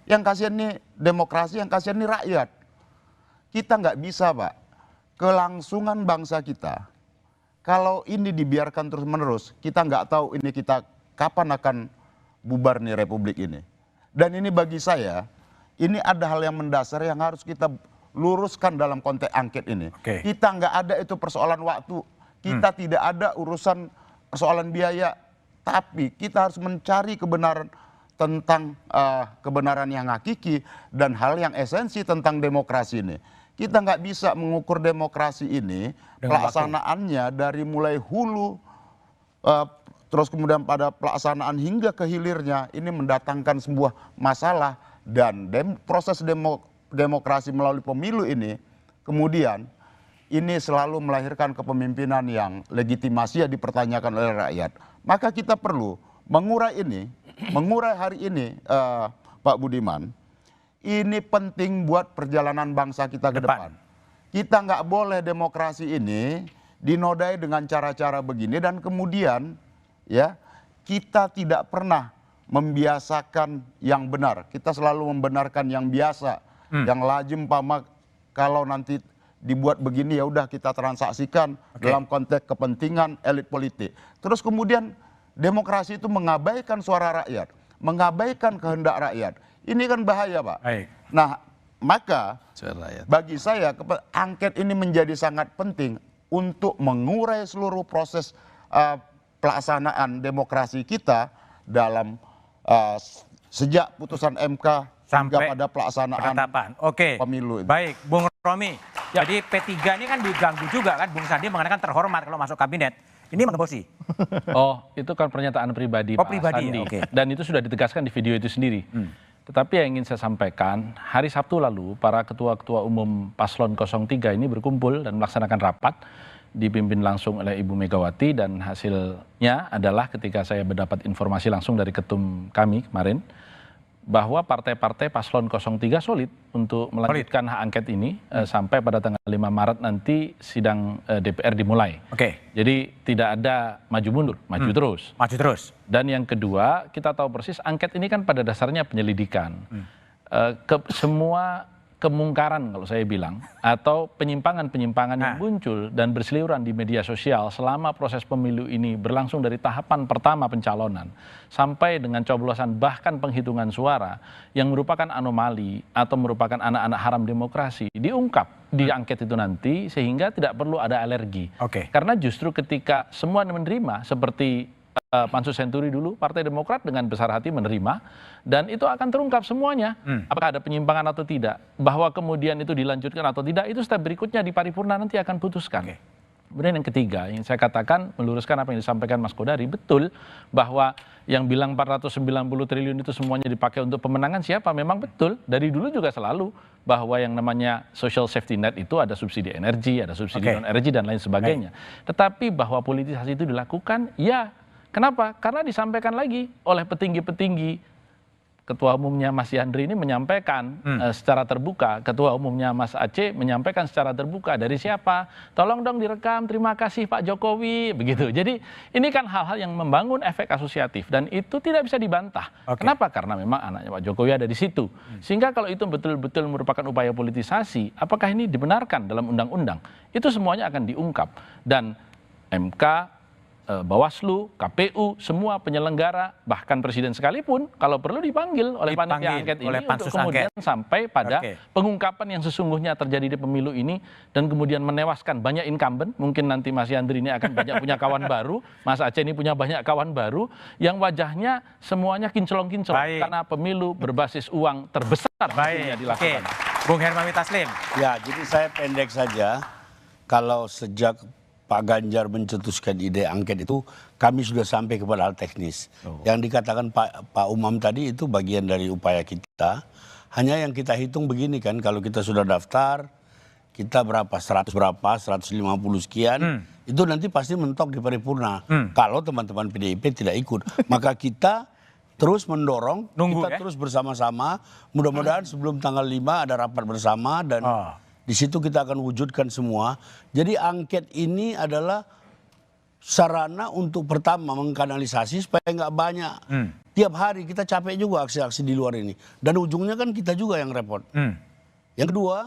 Speaker 17: Yang kasihan nih demokrasi, yang kasihan nih rakyat. Kita nggak bisa, Pak, kelangsungan bangsa kita, kalau ini dibiarkan terus-menerus, kita nggak tahu ini kita kapan akan bubar nih republik ini. Dan ini bagi saya, ini ada hal yang mendasar yang harus kita luruskan dalam konteks angket ini. Kita nggak ada itu persoalan waktu, kita tidak ada urusan persoalan biaya, tapi kita harus mencari kebenaran tentang kebenaran yang hakiki dan hal yang esensi tentang demokrasi ini. Kita nggak bisa mengukur demokrasi ini pelaksanaannya dari mulai hulu terus kemudian pada pelaksanaan hingga ke hilirnya ini mendatangkan sebuah masalah dan proses demokrasi melalui pemilu ini kemudian ini selalu melahirkan kepemimpinan yang legitimasinya dipertanyakan oleh rakyat. Maka kita perlu mengurai hari ini, Pak Budiman, ini penting buat perjalanan bangsa kita ke depan. Kita nggak boleh demokrasi ini dinodai dengan cara-cara begini dan kemudian ya kita tidak pernah membiasakan yang benar. Kita selalu membenarkan yang biasa, yang lazim pamak kalau nanti dibuat begini ya udah kita transaksikan dalam konteks kepentingan elit politik. Terus kemudian demokrasi itu mengabaikan suara rakyat, mengabaikan kehendak rakyat. Ini kan bahaya, Pak. Nah, maka bagi saya angket ini menjadi sangat penting untuk mengurai seluruh proses pelaksanaan demokrasi kita dalam sejak putusan MK sampai pada pelaksanaan pemilu.
Speaker 4: Baik, Bung Romi. Jadi P3 ini kan diganggu juga kan, Bung Sandi mengatakan terhormat kalau masuk kabinet. Ini mengebosi.
Speaker 11: Oh, itu kan pernyataan pribadi Pak Sandi. Dan itu sudah ditegaskan di video itu sendiri. Tetapi yang ingin saya sampaikan, hari Sabtu lalu para ketua-ketua umum Paslon 03 ini berkumpul dan melaksanakan rapat dipimpin langsung oleh Ibu Megawati dan hasilnya adalah ketika saya mendapat informasi langsung dari ketum kami kemarin bahwa partai-partai Paslon 03 solid untuk melanjutkan hak angket ini sampai pada tanggal 5 Maret nanti sidang DPR dimulai. Jadi tidak ada maju mundur, maju terus.
Speaker 4: Maju terus.
Speaker 11: Dan yang kedua, kita tahu persis angket ini kan pada dasarnya penyelidikan. Semua kemungkaran kalau saya bilang atau penyimpangan-penyimpangan yang muncul dan berseliweran di media sosial selama proses pemilu ini berlangsung dari tahapan pertama pencalonan sampai dengan coblosan bahkan penghitungan suara yang merupakan anomali atau merupakan anak-anak haram demokrasi diungkap di angket itu nanti sehingga tidak perlu ada alergi. Karena justru ketika semua menerima seperti Pansus Senturi dulu, Partai Demokrat dengan besar hati menerima dan itu akan terungkap semuanya. Apakah ada penyimpangan atau tidak, bahwa kemudian itu dilanjutkan atau tidak, itu step berikutnya di paripurna nanti akan putuskan. Kemudian yang ketiga, yang saya katakan meluruskan apa yang disampaikan Mas Kodari, betul bahwa yang bilang 490 triliun itu semuanya dipakai untuk pemenangan siapa? Memang betul, dari dulu juga selalu bahwa yang namanya social safety net itu ada subsidi energi, ada subsidi non-energi dan lain sebagainya. Tetapi bahwa politisasi itu dilakukan, ya. Kenapa? Karena disampaikan lagi oleh petinggi-petinggi. Ketua umumnya Mas Yandri ini menyampaikan secara terbuka, ketua umumnya Mas Aceh menyampaikan secara terbuka, dari siapa? Tolong dong direkam, terima kasih Pak Jokowi, begitu. Jadi ini kan hal-hal yang membangun efek asosiatif dan itu tidak bisa dibantah. Kenapa? Karena memang anaknya Pak Jokowi ada di situ. Sehingga kalau itu betul-betul merupakan upaya politisasi, apakah ini dibenarkan dalam undang-undang? Itu semuanya akan diungkap. Dan MK, Bawaslu, KPU, semua penyelenggara, bahkan Presiden sekalipun, kalau perlu dipanggil oleh panitia angket ini untuk kemudian sampai pada pengungkapan yang sesungguhnya terjadi di pemilu ini dan kemudian menewaskan banyak incumbent. Mungkin nanti Mas Yandri ini akan banyak punya kawan baru, Mas Aceh ini punya banyak kawan baru yang wajahnya semuanya kinclong-kinclong karena pemilu berbasis uang terbesar yang dilakukan.
Speaker 4: Bung Hermawi Taslim.
Speaker 13: Ya, jadi saya pendek saja. Kalau sejak Pak Ganjar mencetuskan ide angket itu, kami sudah sampai kepada hal teknis. Yang dikatakan Pak Umam tadi itu bagian dari upaya kita. Hanya yang kita hitung begini kan, kalau kita sudah daftar, kita berapa, 100 berapa, 150 sekian, itu nanti pasti mentok di paripurna. Kalau teman-teman PDIP tidak ikut, maka kita terus mendorong, terus bersama-sama, mudah-mudahan sebelum tanggal 5 ada rapat bersama dan di situ kita akan wujudkan semua. Jadi angket ini adalah sarana untuk pertama mengkanalisasi supaya nggak banyak. Tiap hari kita capek juga aksi-aksi di luar ini. Dan ujungnya kan kita juga yang repot. Yang kedua,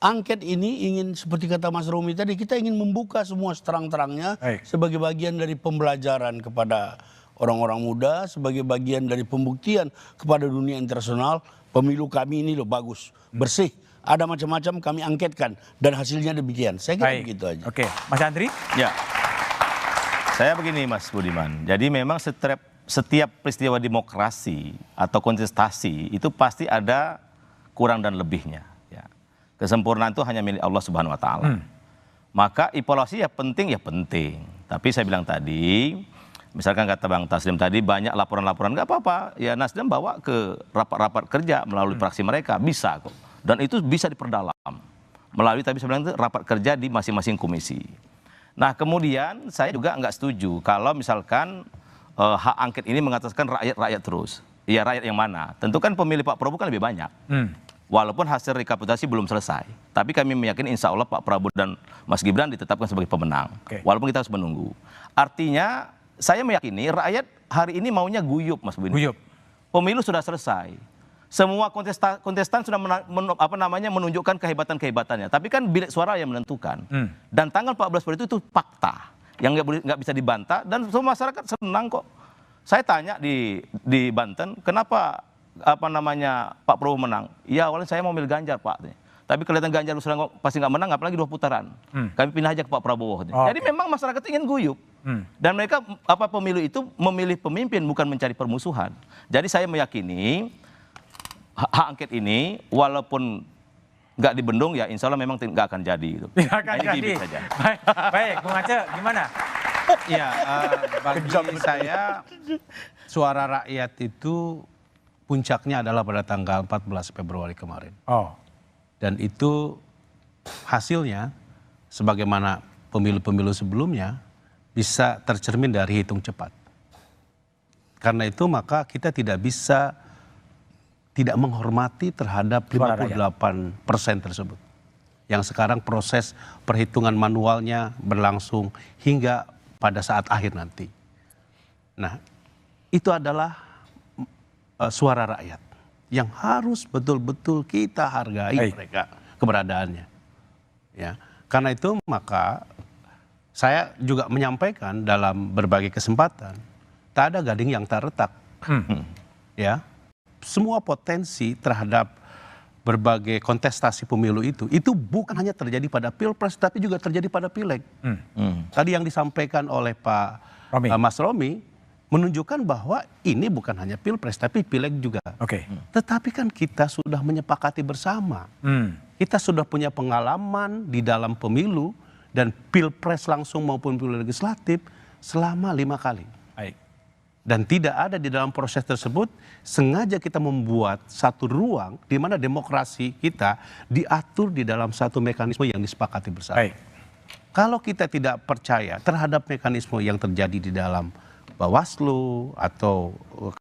Speaker 13: angket ini ingin seperti kata Mas Romi tadi, kita ingin membuka semua seterang-terangnya sebagai bagian dari pembelajaran kepada orang-orang muda, sebagai bagian dari pembuktian kepada dunia internasional, pemilu kami ini loh bagus, bersih. Ada macam-macam kami angketkan dan hasilnya demikian. Saya kira begitu aja.
Speaker 4: Mas Andri?
Speaker 10: Ya, saya begini Mas Budiman. Jadi memang setiap peristiwa demokrasi atau kontestasi itu pasti ada kurang dan lebihnya. Ya. Kesempurnaan itu hanya milik Allah Subhanahu Wa Taala. Maka evaluasi ya penting. Tapi saya bilang tadi, misalkan kata Bang Taslim tadi banyak laporan-laporan, nggak apa-apa. Ya Nasdem bawa ke rapat-rapat kerja melalui fraksi mereka, bisa kok. Dan itu bisa diperdalam melalui tadi saya bilang itu rapat kerja di masing-masing komisi. Nah kemudian saya juga nggak setuju kalau misalkan hak angket ini mengataskan rakyat terus. Ya rakyat yang mana? Tentu kan pemilih Pak Prabowo kan lebih banyak. Walaupun hasil rekapitulasi belum selesai. Tapi kami meyakini insya Allah Pak Prabowo dan Mas Gibran ditetapkan sebagai pemenang. Walaupun kita harus menunggu. Artinya saya meyakini rakyat hari ini maunya guyup Mas Budi. Guyup. Pemilu sudah selesai. Semua kontestan sudah menunjukkan kehebatan-kehebatannya. Tapi kan bilik suara yang menentukan. Dan tanggal 14 Februari itu fakta yang nggak bisa dibantah. Dan semua masyarakat senang kok. Saya tanya di Banten, kenapa Pak Prabowo menang? Ya awalnya saya mau milih Ganjar Pak. Tapi kelihatan Ganjar sudah pasti nggak menang, apalagi 2 putaran. Kami pindah aja ke Pak Prabowo. Jadi memang masyarakat ingin guyup. Dan mereka pemilu itu memilih pemimpin bukan mencari permusuhan. Jadi saya meyakini hak angket ini walaupun nggak dibendung ya insya Allah memang nggak akan jadi.
Speaker 4: Nggak akan jadi. Saja. Baik, Bung Aceh gimana?
Speaker 12: Ya, bagi saya suara rakyat itu puncaknya adalah pada tanggal 14 Februari kemarin. Dan itu hasilnya sebagaimana pemilu-pemilu sebelumnya bisa tercermin dari hitung cepat. Karena itu maka kita tidak bisa tidak menghormati terhadap 58% tersebut. Yang sekarang proses perhitungan manualnya berlangsung hingga pada saat akhir nanti. Nah, itu adalah suara rakyat yang harus betul-betul kita hargai mereka keberadaannya. Ya, karena itu maka saya juga menyampaikan dalam berbagai kesempatan, tak ada gading yang tak retak. Ya, semua potensi terhadap berbagai kontestasi pemilu itu bukan hanya terjadi pada pilpres tapi juga terjadi pada pileg. Tadi yang disampaikan oleh Pak Mas Romi menunjukkan bahwa ini bukan hanya pilpres tapi pileg juga. Tetapi kan kita sudah menyepakati bersama. Kita sudah punya pengalaman di dalam pemilu dan pilpres langsung maupun pemilu legislatif selama 5 kali. Dan tidak ada di dalam proses tersebut sengaja kita membuat satu ruang di mana demokrasi kita diatur di dalam satu mekanisme yang disepakati bersama. Kalau kita tidak percaya terhadap mekanisme yang terjadi di dalam Bawaslu atau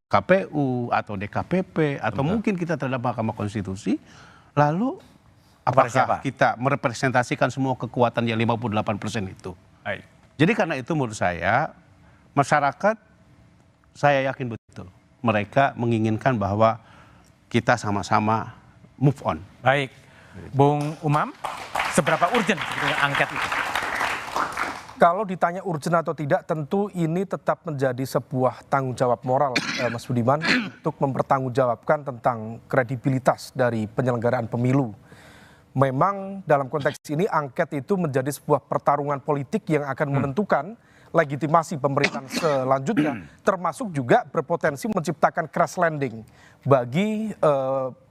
Speaker 12: KPU atau DKPP atau mungkin kita terhadap Mahkamah Konstitusi, lalu apakah kita merepresentasikan semua kekuatan yang 58% itu? Jadi karena itu menurut saya masyarakat, saya yakin betul mereka menginginkan bahwa kita sama-sama move on.
Speaker 4: Baik, Bung Umam, seberapa urgent sebetulnya angket itu?
Speaker 16: Kalau ditanya urgent atau tidak, tentu ini tetap menjadi sebuah tanggung jawab moral, Mas Budiman, untuk mempertanggungjawabkan tentang kredibilitas dari penyelenggaraan pemilu. Memang dalam konteks ini angket itu menjadi sebuah pertarungan politik yang akan menentukan legitimasi pemerintahan selanjutnya, termasuk juga berpotensi menciptakan crash landing bagi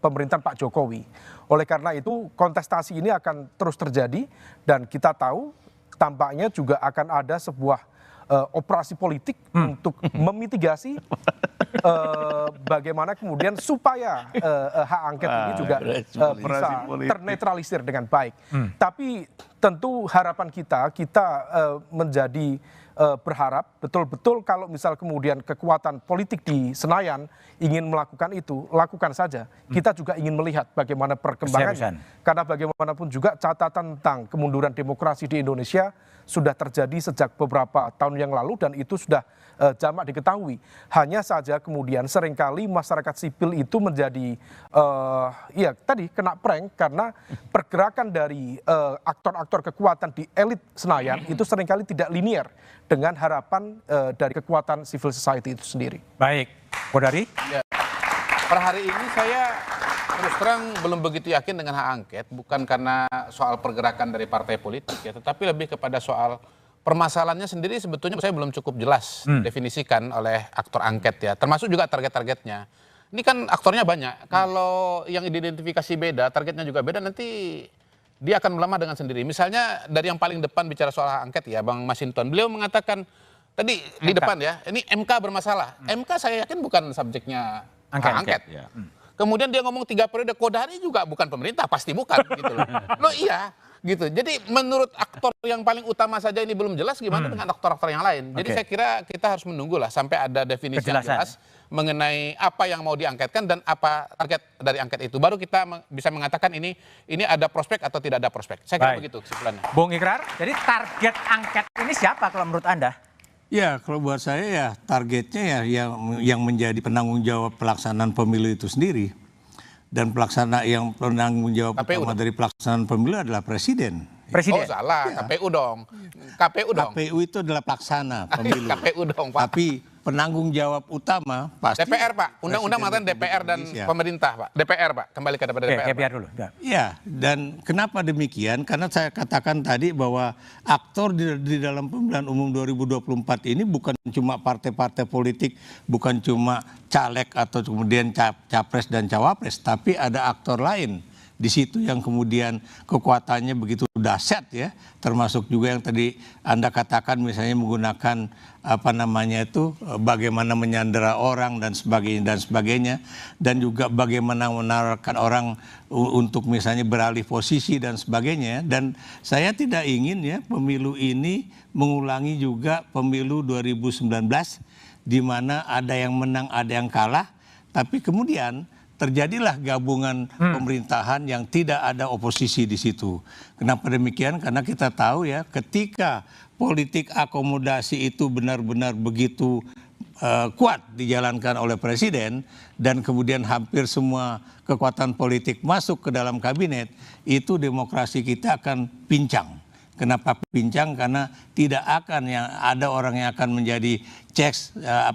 Speaker 16: pemerintahan Pak Jokowi. Oleh karena itu kontestasi ini akan terus terjadi dan kita tahu tampaknya juga akan ada sebuah operasi politik untuk memitigasi bagaimana kemudian supaya hak angket ini juga bisa ternetralisir dengan baik. Tapi tentu harapan kita menjadi berharap betul-betul kalau misal kemudian kekuatan politik di Senayan ingin melakukan itu, lakukan saja. Kita juga ingin melihat bagaimana perkembangannya. Karena bagaimanapun juga catatan tentang kemunduran demokrasi di Indonesia sudah terjadi sejak beberapa tahun yang lalu dan itu sudah jamak diketahui. Hanya saja kemudian seringkali masyarakat sipil itu menjadi tadi kena prank karena pergerakan dari aktor-aktor kekuatan di elit Senayan itu seringkali tidak linear dengan harapan dari kekuatan civil society itu sendiri.
Speaker 4: Baik, Kodari?
Speaker 15: Ya. Per hari ini saya terus terang belum begitu yakin dengan hak angket, bukan karena soal pergerakan dari partai politik ya, tetapi lebih kepada soal permasalahannya sendiri sebetulnya saya belum cukup jelas definisikan oleh aktor angket ya, termasuk juga target-targetnya. Ini kan aktornya banyak, kalau yang identifikasi beda, targetnya juga beda, nanti dia akan melemah dengan sendiri. Misalnya dari yang paling depan bicara soal hak angket ya, Bang Masinton, beliau mengatakan tadi di depan ya, ini MK bermasalah. MK saya yakin bukan subjeknya hak angket. Kemudian dia ngomong 3 periode, Kodari juga bukan pemerintah, pasti bukan gitu loh. Loh iya, gitu. Jadi menurut aktor yang paling utama saja ini belum jelas, gimana dengan aktor-aktor yang lain. Jadi saya kira kita harus menunggulah sampai ada definisi yang jelas mengenai apa yang mau diangketkan dan apa target dari angket itu. Baru kita bisa mengatakan ini ada prospek atau tidak ada prospek. Saya kira begitu kesimpulannya.
Speaker 4: Bung Ikrar, jadi target angket ini siapa kalau menurut Anda?
Speaker 14: Ya, kalau buat saya ya targetnya ya yang menjadi penanggung jawab pelaksanaan pemilu itu sendiri. Dan yang penanggung jawab utama dari pelaksanaan pemilu adalah Presiden.
Speaker 15: Oh salah, KPU dong.
Speaker 14: KPU itu adalah pelaksana pemilu.
Speaker 15: KPU dong, Pak.
Speaker 14: Tapi penanggung jawab utama pasti
Speaker 15: DPR, Pak. Undang-undang mengatakan DPR dan pemerintah, Pak. DPR, Pak. Kembali ke DPR.
Speaker 4: dulu.
Speaker 14: Ya, dan kenapa demikian? Karena saya katakan tadi bahwa aktor di dalam pemilihan umum 2024 ini bukan cuma partai-partai politik, bukan cuma caleg atau kemudian capres dan cawapres, tapi ada aktor lain di situ yang kemudian kekuatannya begitu dahsyat ya, termasuk juga yang tadi Anda katakan misalnya menggunakan bagaimana menyandera orang dan sebagainya dan juga bagaimana menawarkan orang untuk misalnya beralih posisi dan sebagainya. Dan saya tidak ingin ya pemilu ini mengulangi juga pemilu 2019 di mana ada yang menang ada yang kalah, tapi kemudian terjadilah gabungan pemerintahan yang tidak ada oposisi di situ. Kenapa demikian? Karena kita tahu ya, ketika politik akomodasi itu benar-benar begitu kuat dijalankan oleh Presiden dan kemudian hampir semua kekuatan politik masuk ke dalam kabinet, itu demokrasi kita akan pincang. Kenapa pincang? Karena tidak akan ada orang yang akan menjadi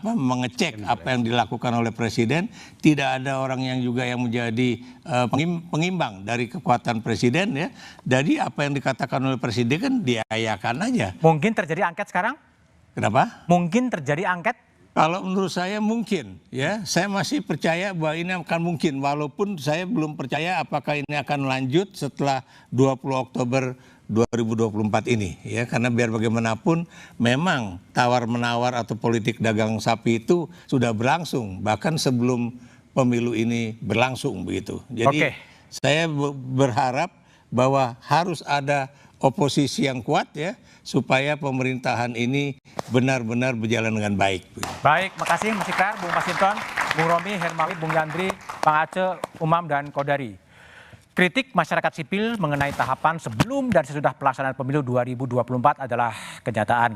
Speaker 14: mengecek apa yang dilakukan oleh Presiden. Tidak ada orang yang juga yang menjadi pengimbang dari kekuatan Presiden ya. Jadi apa yang dikatakan oleh Presiden kan diayakan aja.
Speaker 4: Mungkin terjadi angket sekarang?
Speaker 14: Kenapa?
Speaker 4: Mungkin terjadi angket?
Speaker 14: Kalau menurut saya mungkin ya, saya masih percaya bahwa ini akan mungkin, walaupun saya belum percaya apakah ini akan lanjut setelah 20 Oktober 2024 ini ya, karena biar bagaimanapun memang tawar-menawar atau politik dagang sapi itu sudah berlangsung bahkan sebelum pemilu ini berlangsung begitu. Jadi saya berharap bahwa harus ada oposisi yang kuat ya supaya pemerintahan ini benar-benar berjalan dengan baik.
Speaker 4: Baik, makasih Mas Ikrar, Bung Masinton, Bung Romi, Hermawi, Bung Yandri, Bang Aceh, Umam dan Kodari. Kritik masyarakat sipil mengenai tahapan sebelum dan sesudah pelaksanaan pemilu 2024 adalah kenyataan.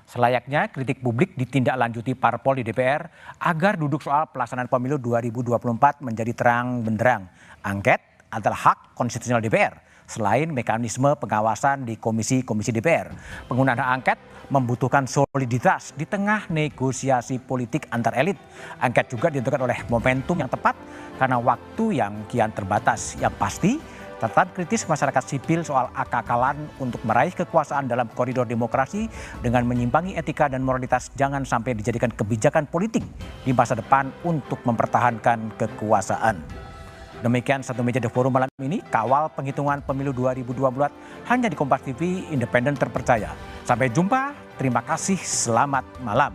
Speaker 4: Selayaknya kritik publik ditindaklanjuti parpol di DPR agar duduk soal pelaksanaan pemilu 2024 menjadi terang benderang. Angket adalah hak konstitusional DPR. Selain mekanisme pengawasan di komisi-komisi DPR, penggunaan hak angket membutuhkan soliditas di tengah negosiasi politik antar elit. Angket juga ditentukan oleh momentum yang tepat karena waktu yang kian terbatas. Yang pasti, catatan kritis masyarakat sipil soal akal-akalan untuk meraih kekuasaan dalam koridor demokrasi dengan menyimpangi etika dan moralitas jangan sampai dijadikan kebijakan politik di masa depan untuk mempertahankan kekuasaan. Demikian Satu Meja The Forum malam ini. Kawal penghitungan pemilu 2024 hanya di Kompas TV, independen terpercaya. Sampai jumpa, terima kasih, selamat malam.